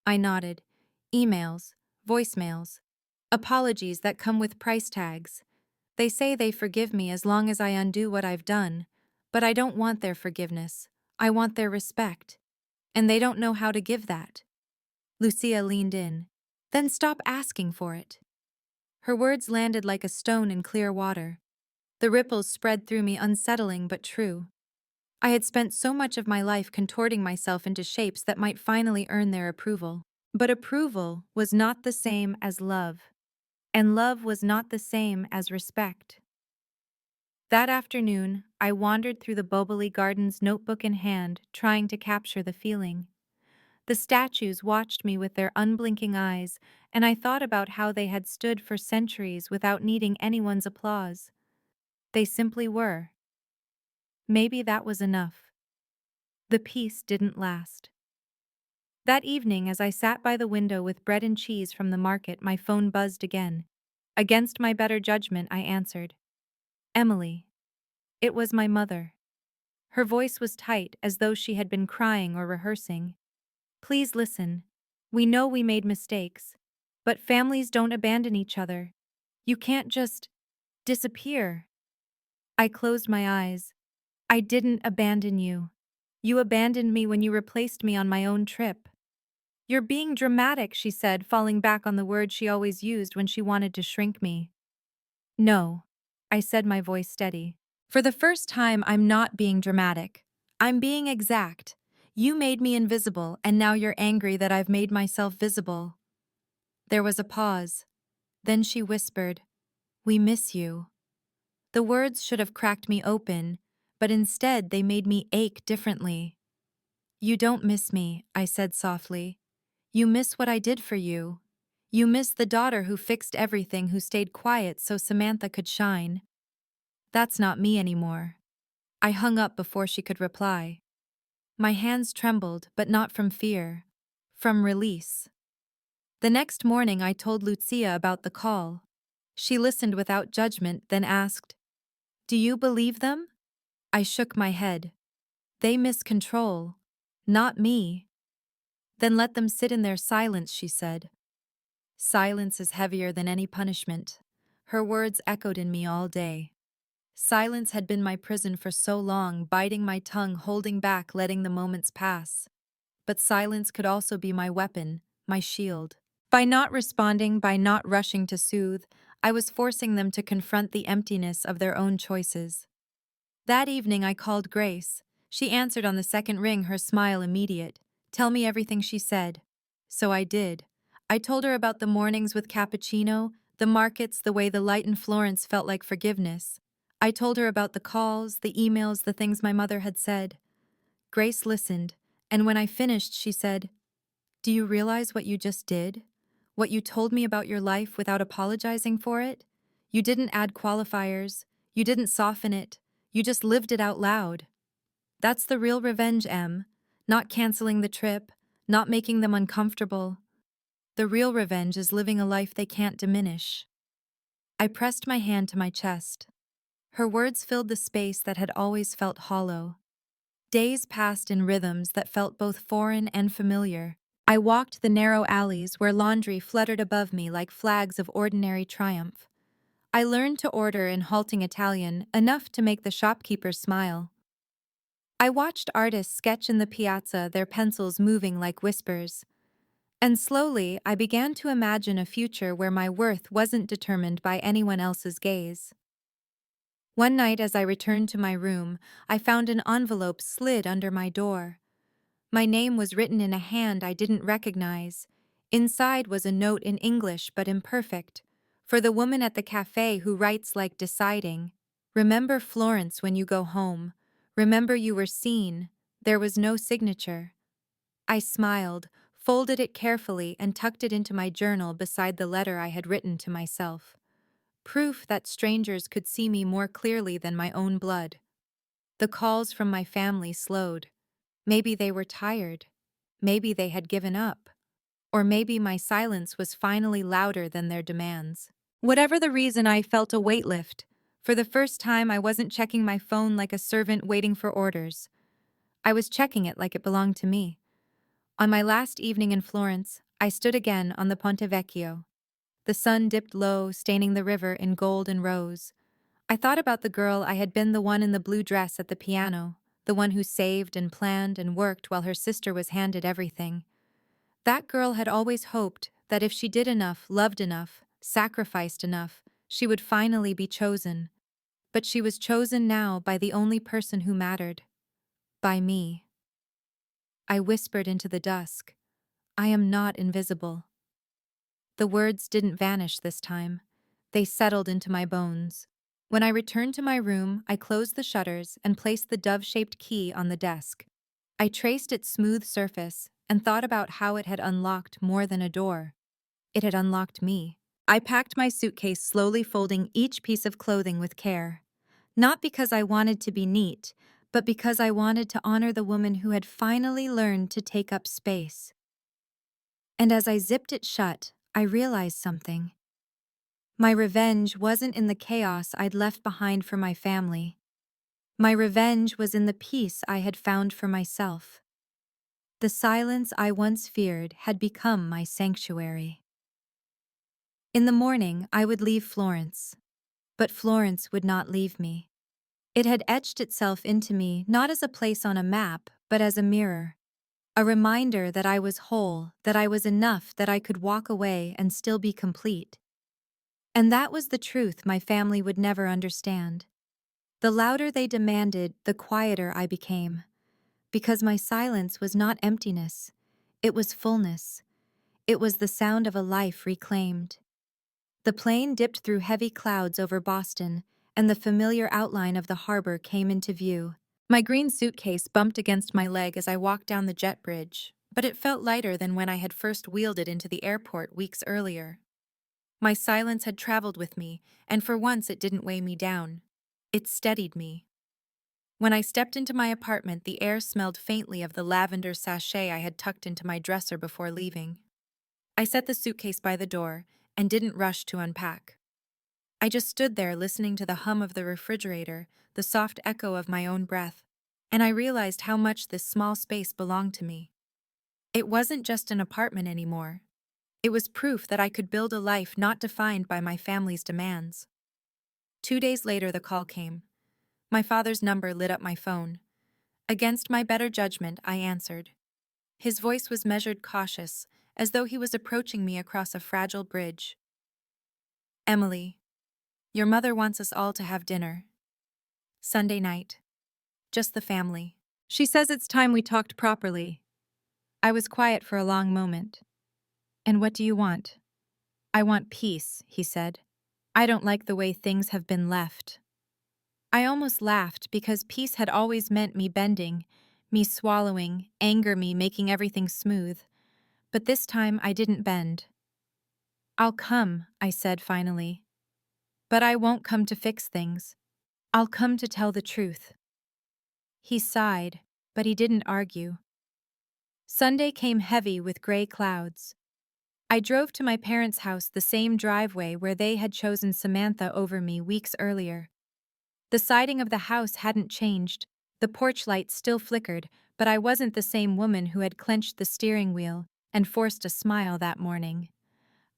I nodded. "Emails, voicemails, apologies that come with price tags. They say they forgive me as long as I undo what I've done, but I don't want their forgiveness. I want their respect. And they don't know how to give that." Lucia leaned in. "Then stop asking for it." Her words landed like a stone in clear water. The ripples spread through me, unsettling but true. I had spent so much of my life contorting myself into shapes that might finally earn their approval. But approval was not the same as love, and love was not the same as respect. That afternoon, I wandered through the Boboli Gardens, notebook in hand, trying to capture the feeling. The statues watched me with their unblinking eyes, and I thought about how they had stood for centuries without needing anyone's applause. They simply were. Maybe that was enough. The peace didn't last. That evening, as I sat by the window with bread and cheese from the market, my phone buzzed again. Against my better judgment, I answered. "Emily." It was my mother. Her voice was tight, as though she had been crying or rehearsing. "Please listen. We know we made mistakes, but families don't abandon each other. You can't just disappear." I closed my eyes. "I didn't abandon you. You abandoned me when you replaced me on my own trip." "You're being dramatic," she said, falling back on the word she always used when she wanted to shrink me. "No," I said, my voice steady. "For the first time, I'm not being dramatic. I'm being exact. You made me invisible, and now you're angry that I've made myself visible." There was a pause. Then she whispered, "We miss you." The words should have cracked me open, but instead they made me ache differently. "You don't miss me," I said softly. "You miss what I did for you. You miss the daughter who fixed everything, who stayed quiet so Samantha could shine." "That's not me anymore." I hung up before she could reply. My hands trembled, but not from fear. From release. The next morning I told Lucia about the call. She listened without judgment, then asked, "Do you believe them?" I shook my head. "They miss control. Not me." "Then let them sit in their silence," she said. "Silence is heavier than any punishment." Her words echoed in me all day. Silence had been my prison for so long, biting my tongue, holding back, letting the moments pass. But silence could also be my weapon, my shield. By not responding, by not rushing to soothe, I was forcing them to confront the emptiness of their own choices. That evening I called Grace. She answered on the second ring, her smile immediate. "Tell me everything," she said. So I did. I told her about the mornings with cappuccino, the markets, the way the light in Florence felt like forgiveness. I told her about the calls, the emails, the things my mother had said. Grace listened, and when I finished, she said, "Do you realize what you just did? What you told me about your life without apologizing for it? You didn't add qualifiers. You didn't soften it. You just lived it out loud. That's the real revenge, Em. Not canceling the trip, not making them uncomfortable. The real revenge is living a life they can't diminish. I pressed my hand to my chest. Her words filled the space that had always felt hollow. Days passed in rhythms that felt both foreign and familiar. I walked the narrow alleys where laundry fluttered above me like flags of ordinary triumph. I learned to order in halting Italian, enough to make the shopkeeper smile. I watched artists sketch in the piazza, their pencils moving like whispers. And slowly, I began to imagine a future where my worth wasn't determined by anyone else's gaze. One night as I returned to my room, I found an envelope slid under my door. My name was written in a hand I didn't recognize. Inside was a note in English but imperfect. For the woman at the cafe who writes like deciding, "Remember Florence when you go home. Remember you were seen." There was no signature. I smiled, folded it carefully, and tucked it into my journal beside the letter I had written to myself. Proof that strangers could see me more clearly than my own blood. The calls from my family slowed. Maybe they were tired. Maybe they had given up. Or maybe my silence was finally louder than their demands. Whatever the reason, I felt a weight lift. For the first time, I wasn't checking my phone like a servant waiting for orders. I was checking it like it belonged to me. On my last evening in Florence, I stood again on the Ponte Vecchio. The sun dipped low, staining the river in gold and rose. I thought about the girl I had been, the one in the blue dress at the piano, the one who saved and planned and worked while her sister was handed everything. That girl had always hoped that if she did enough, loved enough, sacrificed enough, she would finally be chosen. But she was chosen now by the only person who mattered. By me. I whispered into the dusk, "I am not invisible." The words didn't vanish this time. They settled into my bones. When I returned to my room, I closed the shutters and placed the dove-shaped key on the desk. I traced its smooth surface and thought about how it had unlocked more than a door. It had unlocked me. I packed my suitcase, slowly folding each piece of clothing with care. Not because I wanted to be neat, but because I wanted to honor the woman who had finally learned to take up space. And as I zipped it shut, I realized something. My revenge wasn't in the chaos I'd left behind for my family. My revenge was in the peace I had found for myself. The silence I once feared had become my sanctuary. In the morning, I would leave Florence. But Florence would not leave me. It had etched itself into me not as a place on a map, but as a mirror. A reminder that I was whole, that I was enough, that I could walk away and still be complete. And that was the truth my family would never understand. The louder they demanded, the quieter I became. Because my silence was not emptiness. It was fullness. It was the sound of a life reclaimed. The plane dipped through heavy clouds over Boston, and the familiar outline of the harbor came into view. My green suitcase bumped against my leg as I walked down the jet bridge, but it felt lighter than when I had first wheeled it into the airport weeks earlier. My silence had traveled with me, and for once it didn't weigh me down. It steadied me. When I stepped into my apartment, the air smelled faintly of the lavender sachet I had tucked into my dresser before leaving. I set the suitcase by the door and didn't rush to unpack. I just stood there listening to the hum of the refrigerator, the soft echo of my own breath, and I realized how much this small space belonged to me. It wasn't just an apartment anymore. It was proof that I could build a life not defined by my family's demands. 2 days later, the call came. My father's number lit up my phone. Against my better judgment, I answered. His voice was measured, cautious, as though he was approaching me across a fragile bridge. "Emily, your mother wants us all to have dinner. Sunday night. Just the family. She says it's time we talked properly." I was quiet for a long moment. "And what do you want?" "I want peace," he said. "I don't like the way things have been left." I almost laughed because peace had always meant me bending, me swallowing, anger me making everything smooth. But this time I didn't bend. "I'll come," I said finally. "But I won't come to fix things. I'll come to tell the truth." He sighed, but he didn't argue. Sunday came heavy with gray clouds. I drove to my parents' house the same driveway where they had chosen Samantha over me weeks earlier. The siding of the house hadn't changed, the porch light still flickered, but I wasn't the same woman who had clenched the steering wheel and forced a smile that morning.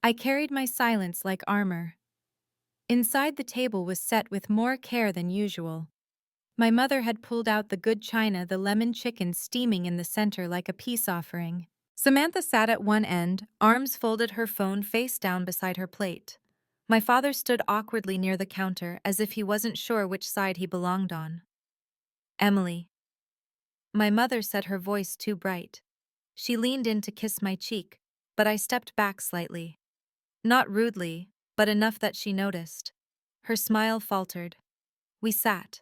I carried my silence like armor. Inside the table was set with more care than usual. My mother had pulled out the good china, the lemon chicken steaming in the center like a peace offering. Samantha sat at one end, arms folded, her phone face down beside her plate. My father stood awkwardly near the counter as if he wasn't sure which side he belonged on. Emily. My mother said, her voice too bright. She leaned in to kiss my cheek, but I stepped back slightly. Not rudely, but enough that she noticed. Her smile faltered. We sat.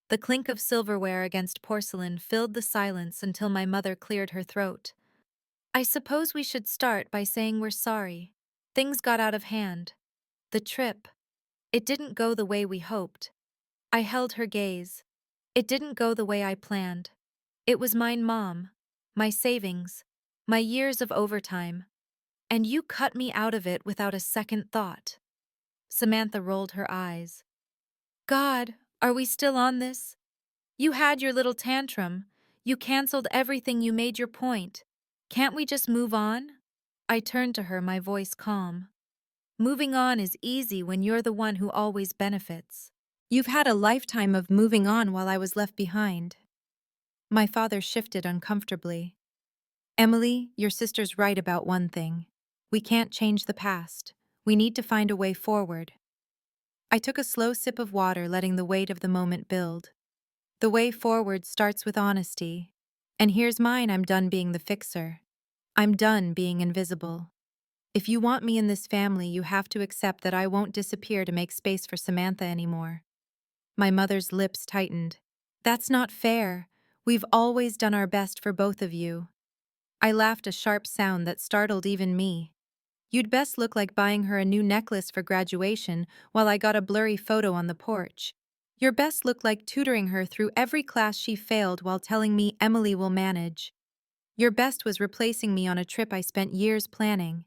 The clink of silverware against porcelain filled the silence until my mother cleared her throat. I suppose we should start by saying we're sorry. Things got out of hand. The trip. It didn't go the way we hoped. I held her gaze. It didn't go the way I planned. It was mine, Mom. My savings. My years of overtime. And you cut me out of it without a second thought. Samantha rolled her eyes. God, are we still on this? You had your little tantrum. You canceled everything, you made your point. Can't we just move on? I turned to her, my voice calm. Moving on is easy when you're the one who always benefits. You've had a lifetime of moving on while I was left behind. My father shifted uncomfortably. Emily, your sister's right about one thing. We can't change the past. We need to find a way forward. I took a slow sip of water, letting the weight of the moment build. The way forward starts with honesty. And here's mine: I'm done being the fixer. I'm done being invisible. If you want me in this family, you have to accept that I won't disappear to make space for Samantha anymore. My mother's lips tightened. That's not fair. We've always done our best for both of you. I laughed, a sharp sound that startled even me. You'd best look like buying her a new necklace for graduation while I got a blurry photo on the porch. Your best look like tutoring her through every class she failed while telling me Emily will manage. Your best was replacing me on a trip I spent years planning.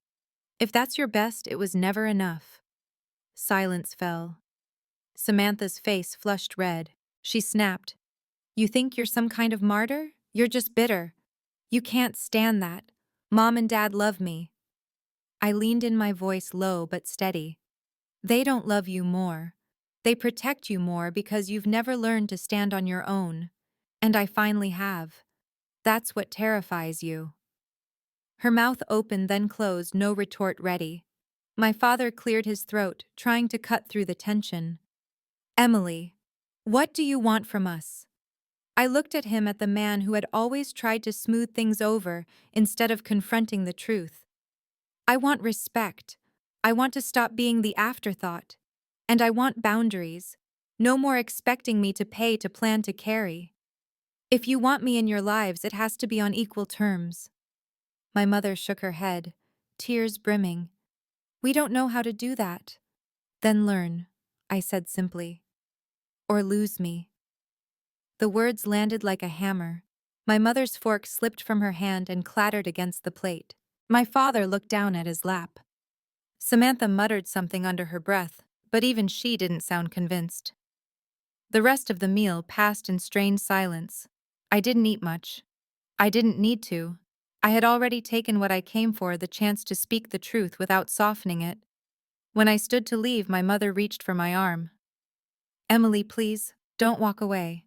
If that's your best, it was never enough. Silence fell. Samantha's face flushed red. She snapped. You think you're some kind of martyr? You're just bitter. You can't stand that. Mom and Dad love me. I leaned in, my voice low but steady. They don't love you more. They protect you more because you've never learned to stand on your own. And I finally have. That's what terrifies you. Her mouth opened then closed, no retort ready. My father cleared his throat, trying to cut through the tension. Emily, what do you want from us? I looked at him, at the man who had always tried to smooth things over instead of confronting the truth. I want respect. I want to stop being the afterthought. And I want boundaries. No more expecting me to pay to plan to carry. If you want me in your lives, it has to be on equal terms. My mother shook her head, tears brimming. We don't know how to do that. Then learn, I said simply. Or lose me. The words landed like a hammer. My mother's fork slipped from her hand and clattered against the plate. My father looked down at his lap. Samantha muttered something under her breath, but even she didn't sound convinced. The rest of the meal passed in strained silence. I didn't eat much. I didn't need to. I had already taken what I came for, the chance to speak the truth without softening it. When I stood to leave, my mother reached for my arm. Emily, please, don't walk away.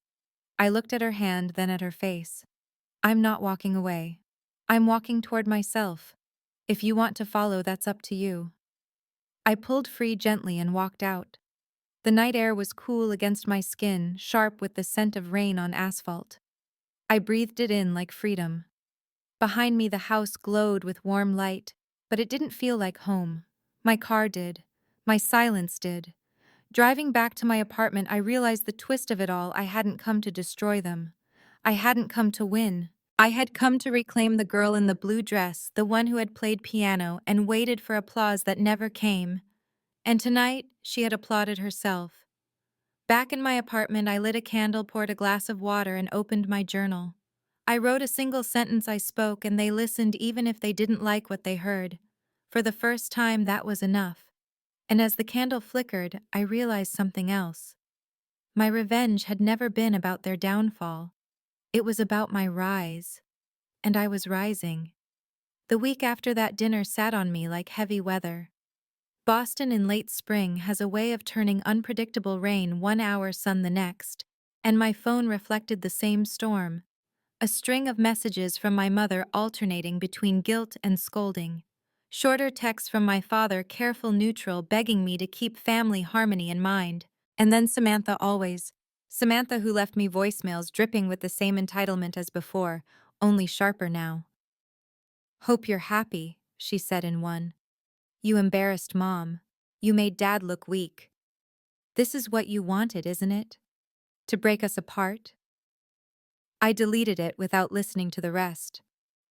I looked at her hand, then at her face. I'm not walking away. I'm walking toward myself. If you want to follow, that's up to you. I pulled free gently and walked out. The night air was cool against my skin, sharp with the scent of rain on asphalt. I breathed it in like freedom. Behind me, the house glowed with warm light, but it didn't feel like home. My car did. My silence did. Driving back to my apartment, I realized the twist of it all. I hadn't come to destroy them. I hadn't come to win. I had come to reclaim the girl in the blue dress, the one who had played piano and waited for applause that never came. And tonight, she had applauded herself. Back in my apartment, I lit a candle, poured a glass of water, and opened my journal. I wrote a single sentence I spoke, and they listened even if they didn't like what they heard. For the first time, that was enough. And as the candle flickered, I realized something else. My revenge had never been about their downfall. It was about my rise. And I was rising. The week after that dinner sat on me like heavy weather. Boston in late spring has a way of turning unpredictable rain 1 hour, sun the next, and my phone reflected the same storm. A string of messages from my mother alternating between guilt and scolding. Shorter texts from my father, careful neutral, begging me to keep family harmony in mind. And then Samantha always. Samantha who left me voicemails dripping with the same entitlement as before, only sharper now. "Hope you're happy," she said in one. "You embarrassed Mom. You made Dad look weak. This is what you wanted, isn't it? To break us apart?" I deleted it without listening to the rest.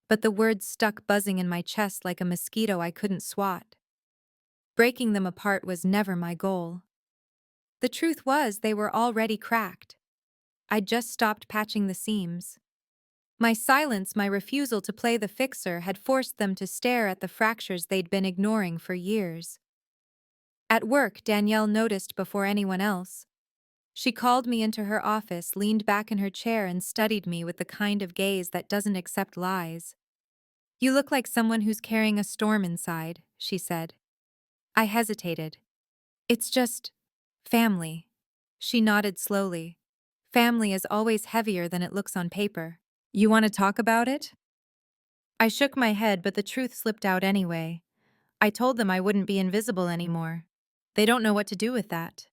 But the words stuck buzzing in my chest like a mosquito I couldn't swat. Breaking them apart was never my goal. The truth was they were already cracked. I'd just stopped patching the seams. My silence, my refusal to play the fixer, had forced them to stare at the fractures they'd been ignoring for years. At work, Danielle noticed before anyone else. She called me into her office, leaned back in her chair, and studied me with the kind of gaze that doesn't accept lies. "You look like someone who's carrying a storm inside," she said. I hesitated. "It's just family." She nodded slowly. "Family is always heavier than it looks on paper. You want to talk about it?" I shook my head, but the truth slipped out anyway. I told them I wouldn't be invisible anymore. They don't know what to do with that.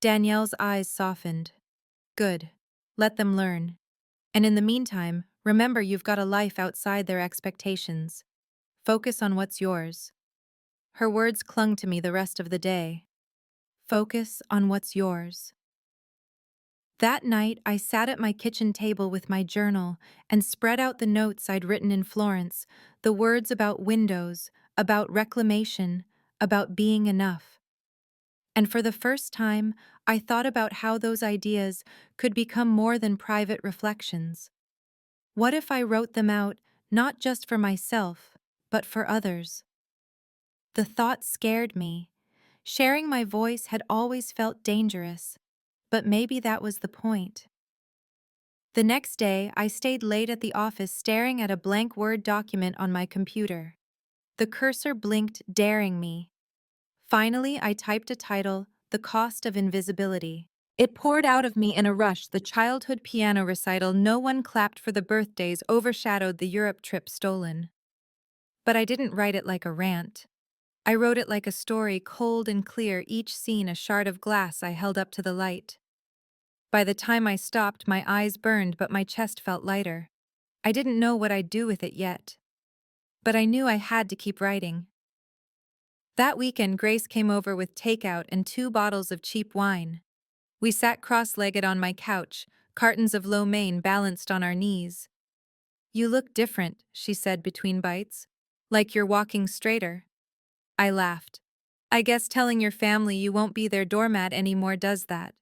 Danielle's eyes softened. "Good. Let them learn. And in the meantime, remember you've got a life outside their expectations. Focus on what's yours." Her words clung to me the rest of the day. Focus on what's yours. That night, I sat at my kitchen table with my journal and spread out the notes I'd written in Florence, the words about windows, about reclamation, about being enough. And for the first time, I thought about how those ideas could become more than private reflections. What if I wrote them out, not just for myself, but for others? The thought scared me. Sharing my voice had always felt dangerous, but maybe that was the point. The next day, I stayed late at the office staring at a blank Word document on my computer. The cursor blinked, daring me. Finally, I typed a title, "The Cost of Invisibility." It poured out of me in a rush. The childhood piano recital no one clapped for, the birthdays overshadowed the Europe trip stolen. But I didn't write it like a rant. I wrote it like a story, cold and clear, each scene a shard of glass I held up to the light. By the time I stopped, my eyes burned, but my chest felt lighter. I didn't know what I'd do with it yet. But I knew I had to keep writing. That weekend, Grace came over with takeout and 2 bottles of cheap wine. We sat cross-legged on my couch, cartons of lo mein balanced on our knees. "You look different," she said between bites. "Like you're walking straighter." I laughed. "I guess telling your family you won't be their doormat anymore does that."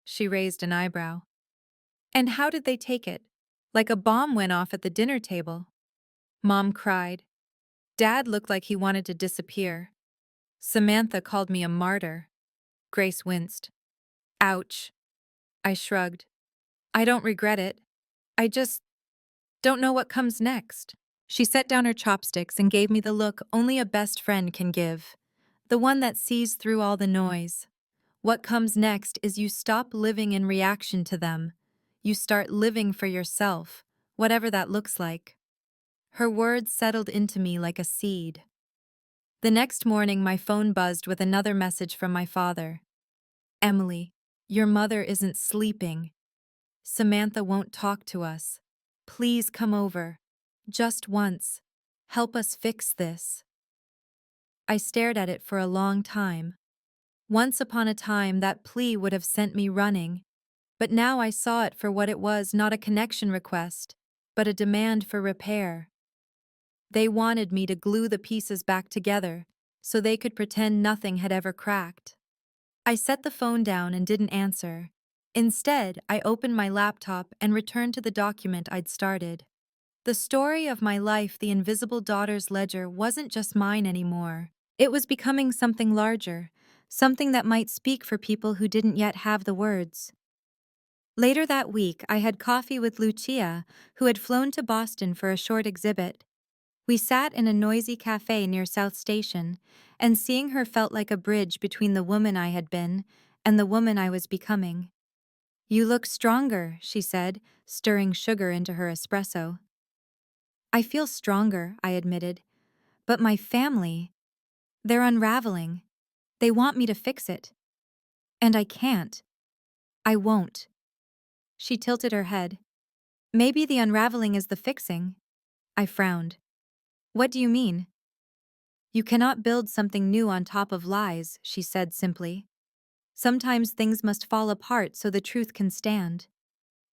She raised an eyebrow. "And how did they take it? Like a bomb went off at the dinner table." Mom cried. Dad looked like he wanted to disappear. Samantha called me a martyr. Grace winced. "Ouch." I shrugged. "I don't regret it. I just don't know what comes next." She set down her chopsticks and gave me the look only a best friend can give. The one that sees through all the noise. What comes next is you stop living in reaction to them. You start living for yourself, whatever that looks like. Her words settled into me like a seed. The next morning, my phone buzzed with another message from my father. "Emily, your mother isn't sleeping. Samantha won't talk to us. Please come over. Just once. Help us fix this." I stared at it for a long time. Once upon a time, that plea would have sent me running. But now I saw it for what it was, not a connection request, but a demand for repair. They wanted me to glue the pieces back together, so they could pretend nothing had ever cracked. I set the phone down and didn't answer. Instead, I opened my laptop and returned to the document I'd started. The story of my life, the invisible daughter's ledger, wasn't just mine anymore. It was becoming something larger, something that might speak for people who didn't yet have the words. Later that week, I had coffee with Lucia, who had flown to Boston for a short exhibit. We sat in a noisy cafe near South Station, and seeing her felt like a bridge between the woman I had been and the woman I was becoming. "You look stronger," she said, stirring sugar into her espresso. "I feel stronger," I admitted. "But my family, they're unraveling. They want me to fix it. And I can't. I won't." She tilted her head. "Maybe the unraveling is the fixing." I frowned. "What do you mean?" "You cannot build something new on top of lies," she said simply. "Sometimes things must fall apart so the truth can stand."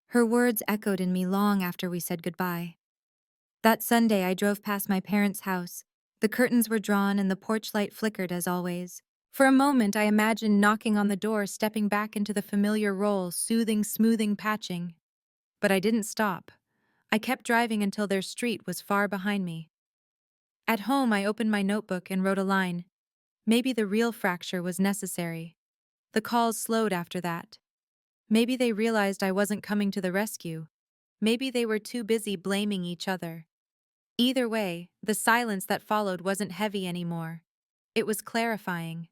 Her words echoed in me long after we said goodbye. That Sunday, I drove past my parents' house. The curtains were drawn and the porch light flickered as always. For a moment, I imagined knocking on the door, stepping back into the familiar role, soothing, smoothing, patching. But I didn't stop. I kept driving until their street was far behind me. At home, I opened my notebook and wrote a line. Maybe the real fracture was necessary. The calls slowed after that. Maybe they realized I wasn't coming to the rescue. Maybe they were too busy blaming each other. Either way, the silence that followed wasn't heavy anymore. It was clarifying.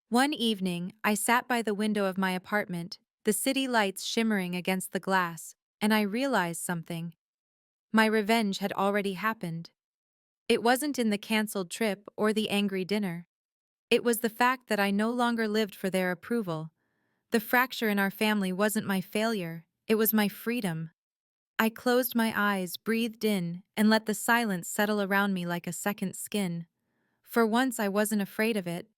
One evening, I sat by the window of my apartment, the city lights shimmering against the glass, and I realized something. My revenge had already happened. It wasn't in the canceled trip or the angry dinner. It was the fact that I no longer lived for their approval. The fracture in our family wasn't my failure, it was my freedom. I closed my eyes, breathed in, and let the silence settle around me like a second skin. For once, I wasn't afraid of it.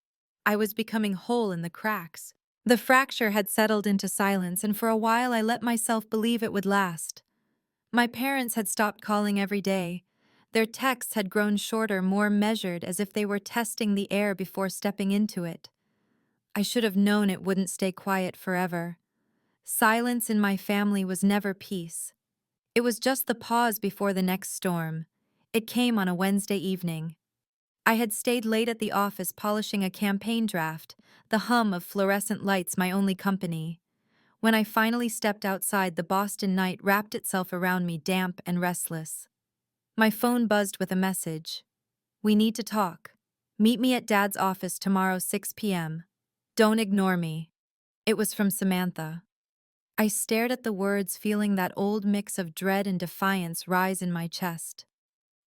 I was becoming whole in the cracks. The fracture had settled into silence, and for a while I let myself believe it would last. My parents had stopped calling every day. Their texts had grown shorter, more measured, as if they were testing the air before stepping into it. I should have known it wouldn't stay quiet forever. Silence in my family was never peace. It was just the pause before the next storm. It came on a Wednesday evening. I had stayed late at the office polishing a campaign draft, the hum of fluorescent lights my only company. When I finally stepped outside, the Boston night wrapped itself around me, damp and restless. My phone buzzed with a message. "We need to talk. Meet me at Dad's office tomorrow 6 p.m. Don't ignore me." It was from Samantha. I stared at the words, feeling that old mix of dread and defiance rise in my chest.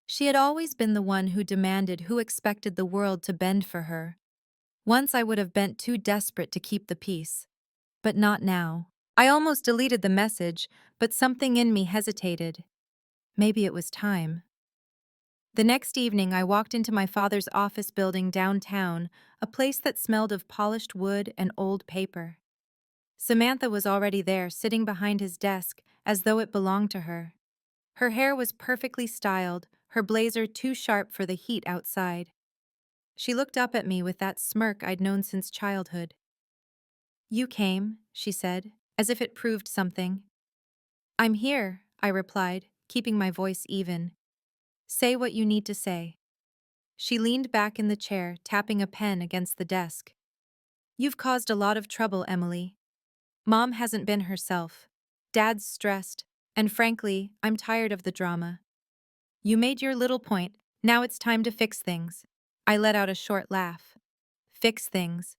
She had always been the one who demanded, who expected the world to bend for her. Once I would have bent too desperate to keep the peace. But not now. I almost deleted the message, but something in me hesitated. Maybe it was time. The next evening, I walked into my father's office building downtown, a place that smelled of polished wood and old paper. Samantha was already there, sitting behind his desk, as though it belonged to her. Her hair was perfectly styled, her blazer too sharp for the heat outside. She looked up at me with that smirk I'd known since childhood. "You came," she said, as if it proved something. "I'm here," I replied, keeping my voice even. "Say what you need to say." She leaned back in the chair, tapping a pen against the desk. "You've caused a lot of trouble, Emily. Mom hasn't been herself. Dad's stressed, and frankly, I'm tired of the drama. You made your little point, now it's time to fix things." I let out a short laugh. "Fix things.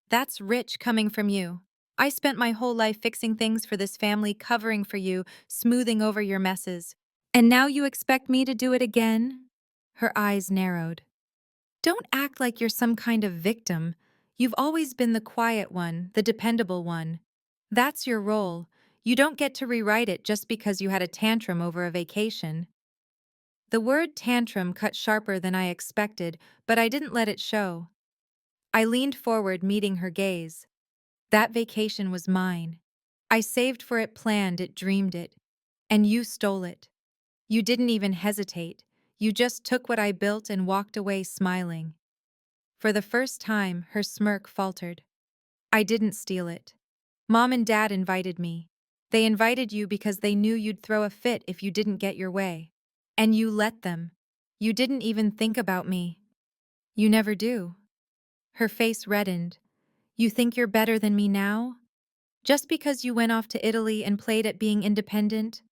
That's rich coming from you. I spent my whole life fixing things for this family, covering for you, smoothing over your messes. And now you expect me to do it again?" Her eyes narrowed. "Don't act like you're some kind of victim. You've always been the quiet one, the dependable one. That's your role. You don't get to rewrite it just because you had a tantrum over a vacation." The word tantrum cut sharper than I expected, but I didn't let it show. I leaned forward, meeting her gaze. "That vacation was mine. I saved for it, planned it, dreamed it. And you stole it. You didn't even hesitate. You just took what I built and walked away smiling." For the first time, her smirk faltered. "I didn't steal it. Mom and Dad invited me. They invited you because they knew you'd throw a fit if you didn't get your way. And you let them. You didn't even think about me. You never do. Her face reddened. You think you're better than me now? Just because you went off to Italy and played at being independent?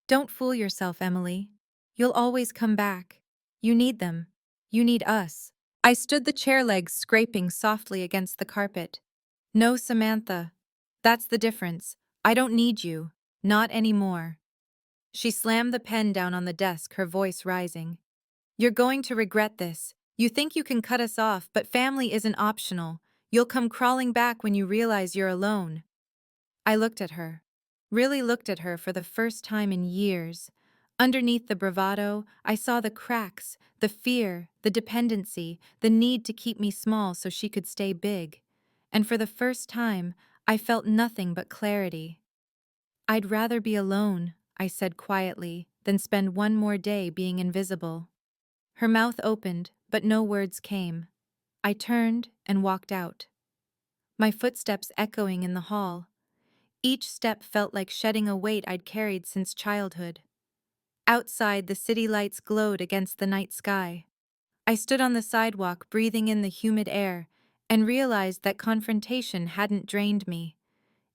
Don't fool yourself, Emily. You'll always come back. You need them. You need us. I stood the chair legs scraping softly against the carpet. No, Samantha. That's the difference. I don't need you. Not anymore. She slammed the pen down on the desk, her voice rising. You're going to regret this. You think you can cut us off, but family isn't optional. You'll come crawling back when you realize you're alone. I looked at her. Really looked at her for the first time in years. Underneath the bravado, I saw the cracks, the fear, the dependency, the need to keep me small so she could stay big. And for the first time, I felt nothing but clarity. I'd rather be alone, I said quietly, than spend one more day being invisible. Her mouth opened, but no words came. I turned and walked out. My footsteps echoing in the hall. Each step felt like shedding a weight I'd carried since childhood. Outside, the city lights glowed against the night sky. I stood on the sidewalk, breathing in the humid air, and realized that confrontation hadn't drained me.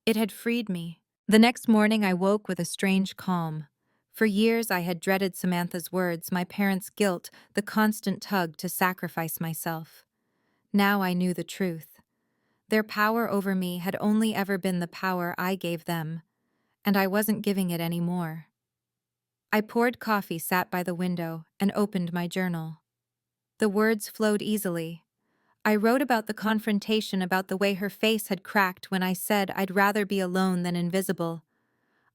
It had freed me. The next morning, I woke with a strange calm. For years, I had dreaded Samantha's words, my parents' guilt, the constant tug to sacrifice myself. Now I knew the truth. Their power over me had only ever been the power I gave them, and I wasn't giving it any more. I poured coffee, sat by the window, and opened my journal. The words flowed easily. I wrote about the confrontation, about the way her face had cracked when I said I'd rather be alone than invisible.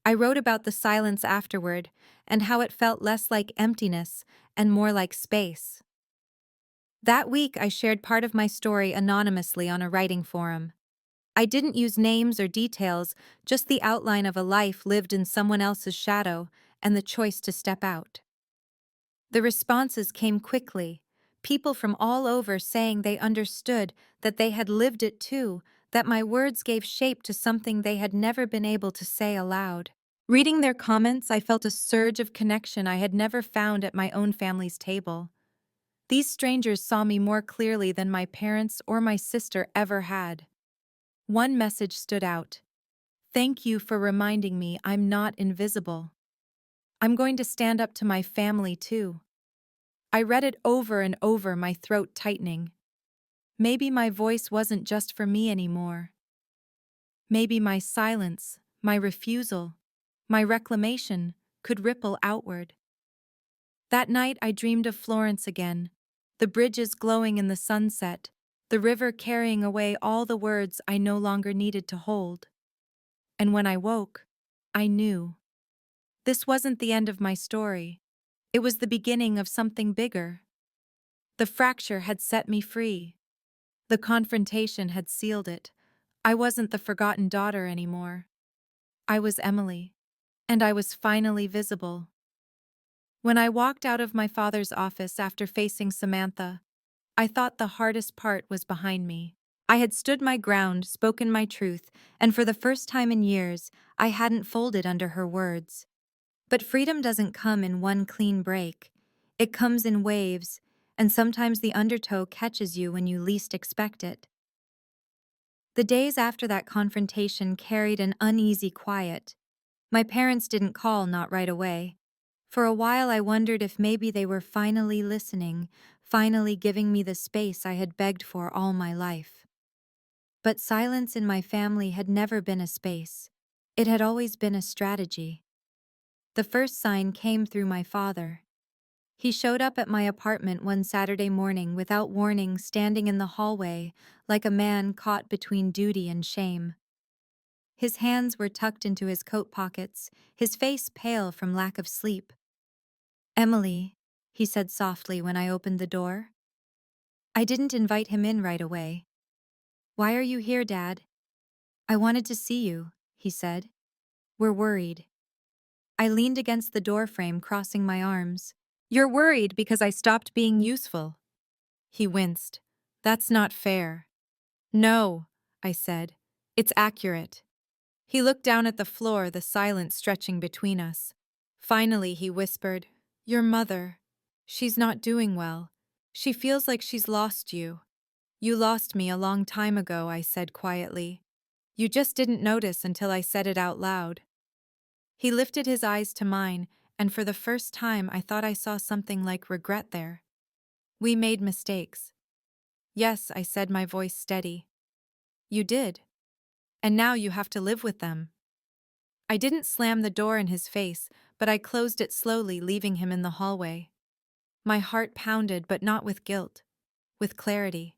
I wrote about the silence afterward, and how it felt less like emptiness and more like space. That week, I shared part of my story anonymously on a writing forum. I didn't use names or details, just the outline of a life lived in someone else's shadow and the choice to step out. The responses came quickly, people from all over saying they understood, that they had lived it too, that my words gave shape to something they had never been able to say aloud. Reading their comments, I felt a surge of connection I had never found at my own family's table. These strangers saw me more clearly than my parents or my sister ever had. One message stood out. Thank you for reminding me I'm not invisible. I'm going to stand up to my family too. I read it over and over, my throat tightening. Maybe my voice wasn't just for me anymore. Maybe my silence, my refusal, my reclamation could ripple outward. That night I dreamed of Florence again, the bridges glowing in the sunset, the river carrying away all the words I no longer needed to hold. And when I woke, I knew. This wasn't the end of my story. It was the beginning of something bigger. The fracture had set me free. The confrontation had sealed it. I wasn't the forgotten daughter anymore. I was Emily, and I was finally visible. When I walked out of my father's office after facing Samantha, I thought the hardest part was behind me. I had stood my ground, spoken my truth, and for the first time in years, I hadn't folded under her words. But freedom doesn't come in one clean break. It comes in waves, and sometimes the undertow catches you when you least expect it. The days after that confrontation carried an uneasy quiet. My parents didn't call, not right away. For a while I wondered if maybe they were finally listening, finally giving me the space I had begged for all my life. But silence in my family had never been a space. It had always been a strategy. The first sign came through my father. He showed up at my apartment one Saturday morning without warning, standing in the hallway like a man caught between duty and shame. His hands were tucked into his coat pockets, his face pale from lack of sleep. "Emily," he said softly when I opened the door. I didn't invite him in right away. "Why are you here, Dad?" "I wanted to see you," he said. "We're worried." I leaned against the doorframe, crossing my arms. "You're worried because I stopped being useful." He winced. "That's not fair." "No," I said. "It's accurate." He looked down at the floor, the silence stretching between us. Finally, he whispered, "Your mother. She's not doing well. She feels like she's lost you." "You lost me a long time ago," I said quietly. "You just didn't notice until I said it out loud." He lifted his eyes to mine, and for the first time I thought I saw something like regret there. "We made mistakes." "Yes," I said, my voice steady. "You did. And now you have to live with them." I didn't slam the door in his face, but I closed it slowly, leaving him in the hallway. My heart pounded, but not with guilt, with clarity.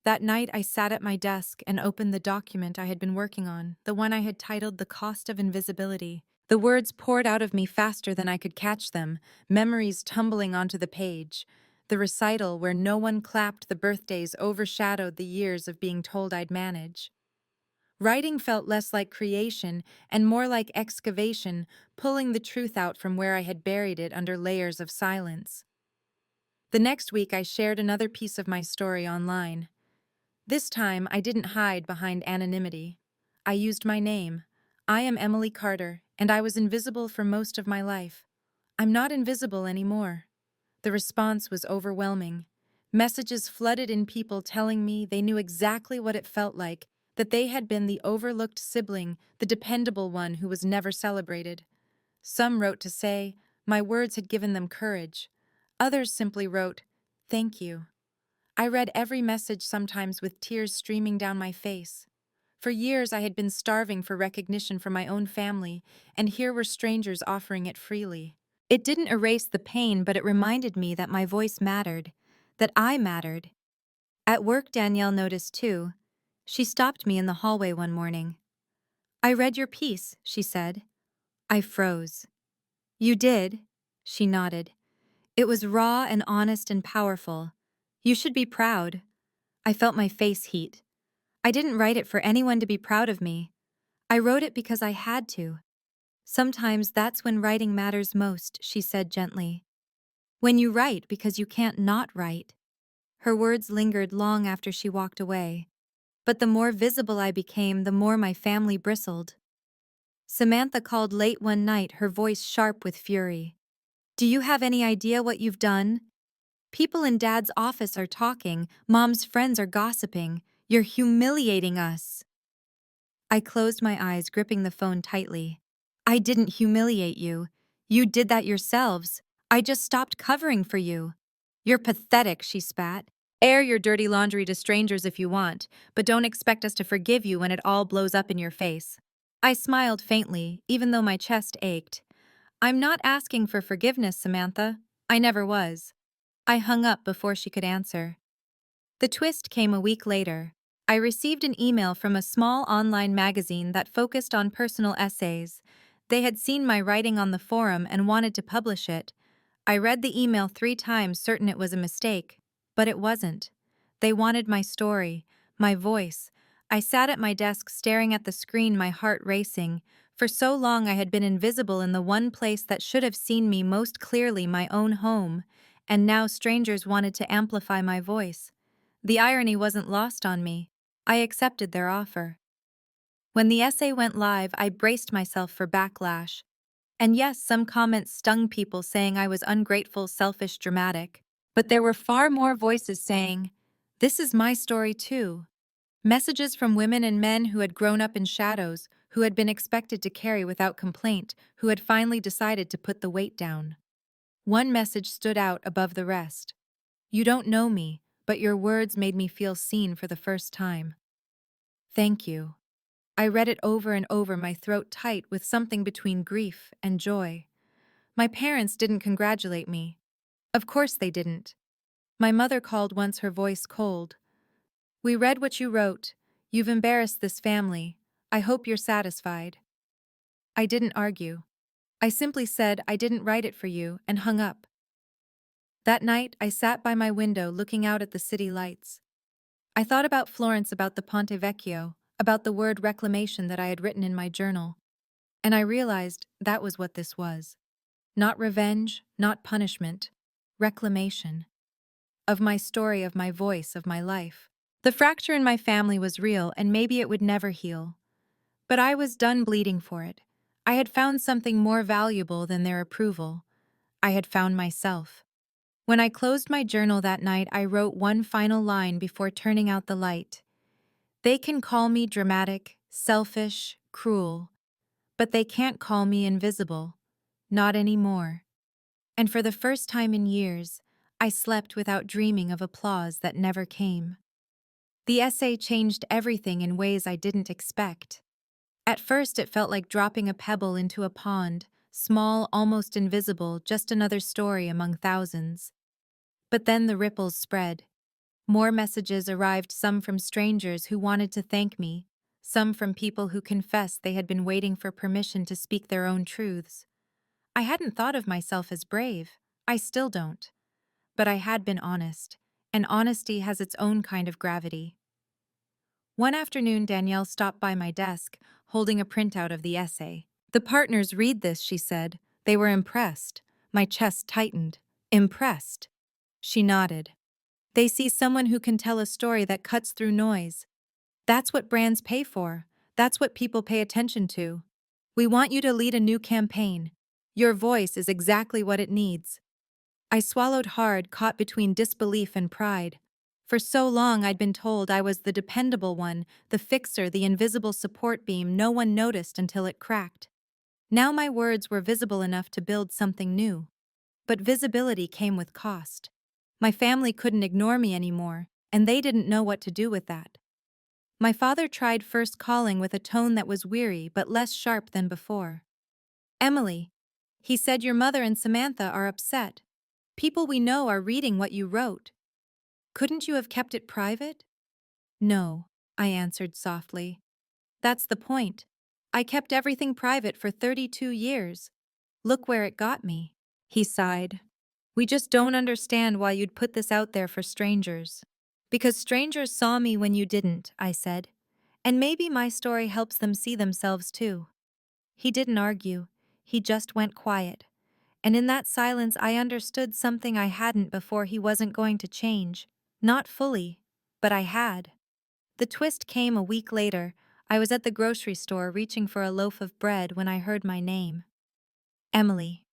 That night I sat at my desk and opened the document I had been working on, the one I had titled "The Cost of Invisibility." The words poured out of me faster than I could catch them, memories tumbling onto the page. The recital where no one clapped, the birthdays overshadowed the years of being told I'd manage. Writing felt less like creation and more like excavation, pulling the truth out from where I had buried it under layers of silence. The next week I shared another piece of my story online. This time I didn't hide behind anonymity. I used my name. I am Emily Carter, and I was invisible for most of my life. I'm not invisible anymore. The response was overwhelming. Messages flooded in, people telling me they knew exactly what it felt like, that they had been the overlooked sibling, the dependable one who was never celebrated. Some wrote to say my words had given them courage. Others simply wrote, "Thank you." I read every message, sometimes with tears streaming down my face. For years I had been starving for recognition from my own family, and here were strangers offering it freely. It didn't erase the pain, but it reminded me that my voice mattered, that I mattered. At work, Danielle noticed too. She stopped me in the hallway one morning. "I read your piece," she said. I froze. "You did?" She nodded. "It was raw and honest and powerful. You should be proud." I felt my face heat. I didn't write it for anyone to be proud of me. I wrote it because I had to. "Sometimes that's when writing matters most," she said gently. "When you write because you can't not write." Her words lingered long after she walked away. But the more visible I became, the more my family bristled. Samantha called late one night, her voice sharp with fury. "Do you have any idea what you've done? People in Dad's office are talking, Mom's friends are gossiping. You're humiliating us." I closed my eyes, gripping the phone tightly. "I didn't humiliate you. You did that yourselves. I just stopped covering for you." "You're pathetic," she spat. "Air your dirty laundry to strangers if you want, but don't expect us to forgive you when it all blows up in your face." I smiled faintly, even though my chest ached. "I'm not asking for forgiveness, Samantha. I never was." I hung up before she could answer. The twist came a week later. I received an email from a small online magazine that focused on personal essays. They had seen my writing on the forum and wanted to publish it. I read the email 3 times, certain it was a mistake. But it wasn't. They wanted my story, my voice. I sat at my desk staring at the screen, my heart racing. For so long I had been invisible in the one place that should have seen me most clearly, my own home. And now strangers wanted to amplify my voice. The irony wasn't lost on me. I accepted their offer. When the essay went live, I braced myself for backlash. And yes, some comments stung, people saying I was ungrateful, selfish, dramatic. But there were far more voices saying, "This is my story too." Messages from women and men who had grown up in shadows, who had been expected to carry without complaint, who had finally decided to put the weight down. One message stood out above the rest. "You don't know me, but your words made me feel seen for the first time." Thank you. I read it over and over, my throat tight with something between grief and joy. My parents didn't congratulate me. Of course they didn't. My mother called once, her voice cold. "We read what you wrote. You've embarrassed this family. I hope you're satisfied." I didn't argue. I simply said I didn't write it for you and hung up. That night, I sat by my window looking out at the city lights. I thought about Florence, about the Ponte Vecchio, about the word reclamation that I had written in my journal. And I realized that was what this was. Not revenge, not punishment. Reclamation. Of my story, of my voice, of my life. The fracture in my family was real, and maybe it would never heal. But I was done bleeding for it. I had found something more valuable than their approval. I had found myself. When I closed my journal that night, I wrote one final line before turning out the light. They can call me dramatic, selfish, cruel, but they can't call me invisible. Not anymore. And for the first time in years, I slept without dreaming of applause that never came. The essay changed everything in ways I didn't expect. At first, it felt like dropping a pebble into a pond, small, almost invisible, just another story among thousands. But then the ripples spread. More messages arrived, some from strangers who wanted to thank me, some from people who confessed they had been waiting for permission to speak their own truths. I hadn't thought of myself as brave. I still don't. But I had been honest, and honesty has its own kind of gravity. One afternoon, Danielle stopped by my desk, holding a printout of the essay. "The partners read this," she said. "They were impressed." My chest tightened. "Impressed?" She nodded. "They see someone who can tell a story that cuts through noise. That's what brands pay for. That's what people pay attention to. We want you to lead a new campaign. Your voice is exactly what it needs." I swallowed hard, caught between disbelief and pride. For so long I'd been told I was the dependable one, the fixer, the invisible support beam no one noticed until it cracked. Now my words were visible enough to build something new. But visibility came with cost. My family couldn't ignore me anymore, and they didn't know what to do with that. My father tried first calling with a tone that was weary but less sharp than before. "Emily," he said, "your mother and Samantha are upset. People we know are reading what you wrote. Couldn't you have kept it private?" "No," I answered softly. "That's the point. I kept everything private for 32 years. Look where it got me." He sighed. "We just don't understand why you'd put this out there for strangers." "Because strangers saw me when you didn't," I said. "And maybe my story helps them see themselves too." He didn't argue. He just went quiet. And in that silence I understood something I hadn't before: he wasn't going to change. Not fully, but I had. The twist came a week later. I was at the grocery store reaching for a loaf of bread when I heard my name. "Emily."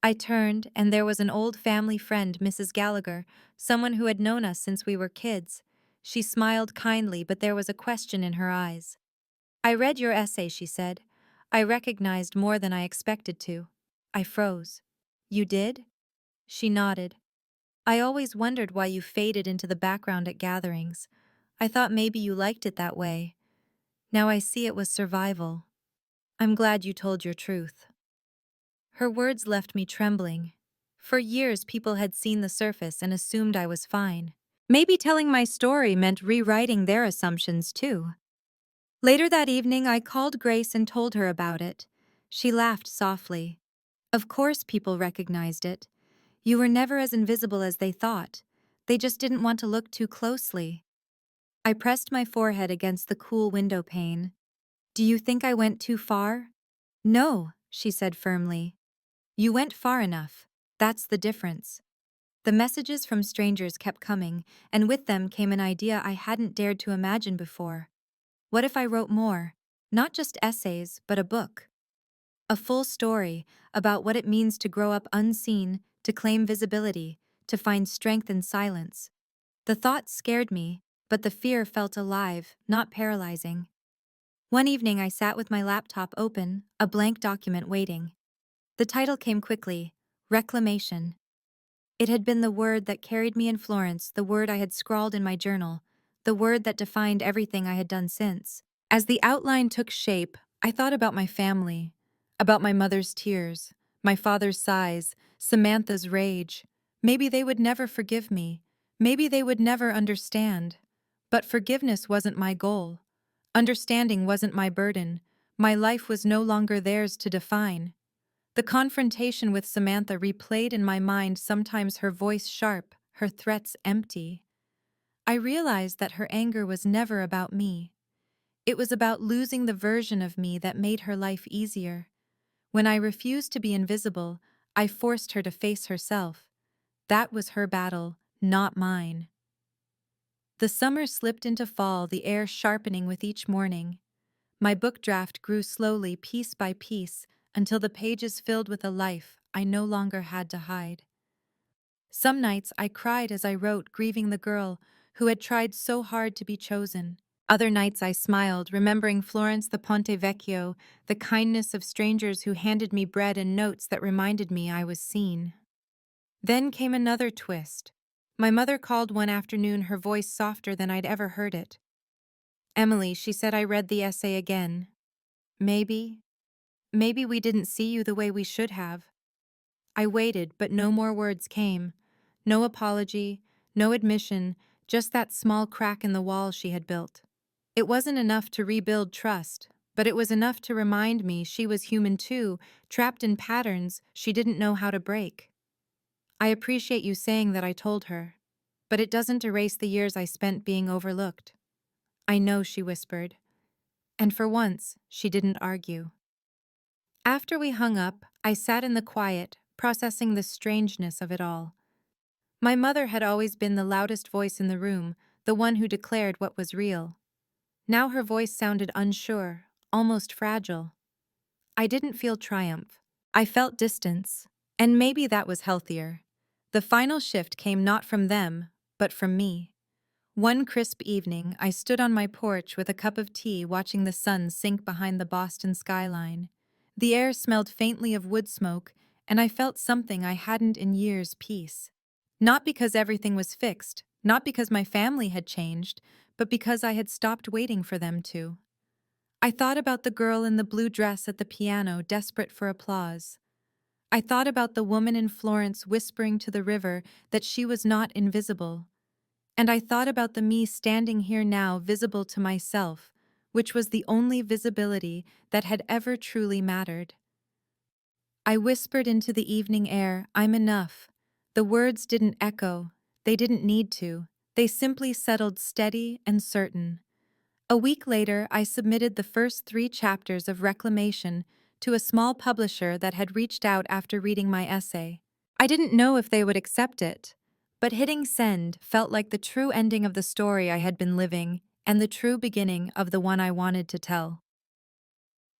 I turned, and there was an old family friend, Mrs. Gallagher, someone who had known us since we were kids. She smiled kindly, but there was a question in her eyes. "I read your essay," she said. "I recognized more than I expected to." I froze. "You did?" She nodded. "I always wondered why you faded into the background at gatherings. I thought maybe you liked it that way. Now I see it was survival. I'm glad you told your truth." Her words left me trembling. For years, people had seen the surface and assumed I was fine. Maybe telling my story meant rewriting their assumptions too. Later that evening, I called Grace and told her about it. She laughed softly. "Of course people recognized it. You were never as invisible as they thought. They just didn't want to look too closely." I pressed my forehead against the cool window pane. "Do you think I went too far?" "No," she said firmly. "You went far enough. That's the difference." The messages from strangers kept coming, and with them came an idea I hadn't dared to imagine before. What if I wrote more? Not just essays, but a book. A full story about what it means to grow up unseen, to claim visibility, to find strength in silence. The thought scared me, but the fear felt alive, not paralyzing. One evening I sat with my laptop open, a blank document waiting. The title came quickly: Reclamation. It had been the word that carried me in Florence, the word I had scrawled in my journal, the word that defined everything I had done since. As the outline took shape, I thought about my family, about my mother's tears, my father's sighs, Samantha's rage. Maybe they would never forgive me. Maybe they would never understand. But forgiveness wasn't my goal. Understanding wasn't my burden. My life was no longer theirs to define. The confrontation with Samantha replayed in my mind, sometimes her voice sharp, her threats empty. I realized that her anger was never about me. It was about losing the version of me that made her life easier. When I refused to be invisible, I forced her to face herself. That was her battle, not mine. The summer slipped into fall, the air sharpening with each morning. My book draft grew slowly, piece by piece, until the pages filled with a life I no longer had to hide. Some nights I cried as I wrote, grieving the girl who had tried so hard to be chosen. Other nights I smiled, remembering Florence the Ponte Vecchio, the kindness of strangers who handed me bread and notes that reminded me I was seen. Then came another twist. My mother called one afternoon, her voice softer than I'd ever heard it. "Emily," she said, "I read the essay again. Maybe, maybe we didn't see you the way we should have." I waited, but no more words came. No apology, no admission, just that small crack in the wall she had built. It wasn't enough to rebuild trust, but it was enough to remind me she was human too, trapped in patterns she didn't know how to break. "I appreciate you saying that," I told her, "but it doesn't erase the years I spent being overlooked." "I know," she whispered, and for once, she didn't argue. After we hung up, I sat in the quiet, processing the strangeness of it all. My mother had always been the loudest voice in the room, the one who declared what was real. Now her voice sounded unsure, almost fragile. I didn't feel triumph. I felt distance, and maybe that was healthier. The final shift came not from them, but from me. One crisp evening, I stood on my porch with a cup of tea watching the sun sink behind the Boston skyline. The air smelled faintly of wood smoke, and I felt something I hadn't in years: peace. Not because everything was fixed, not because my family had changed, but because I had stopped waiting for them to. I thought about the girl in the blue dress at the piano, desperate for applause. I thought about the woman in Florence whispering to the river that she was not invisible. And I thought about the me standing here now, visible to myself, which was the only visibility that had ever truly mattered. I whispered into the evening air, "I'm enough." The words didn't echo. They didn't need to. They simply settled steady and certain. A week later, I submitted the first 3 chapters of Reclamation to a small publisher that had reached out after reading my essay. I didn't know if they would accept it, but hitting send felt like the true ending of the story I had been living and the true beginning of the one I wanted to tell.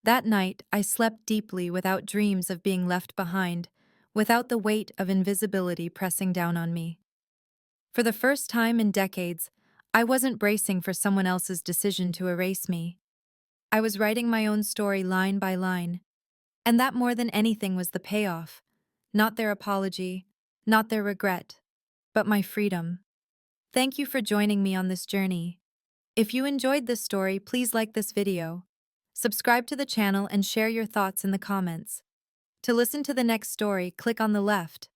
That night, I slept deeply without dreams of being left behind, without the weight of invisibility pressing down on me. For the first time in decades, I wasn't bracing for someone else's decision to erase me. I was writing my own story line by line, and that more than anything was the payoff. Not their apology, not their regret, but my freedom. Thank you for joining me on this journey. If you enjoyed this story, please like this video, subscribe to the channel, and share your thoughts in the comments. To listen to the next story, click on the left.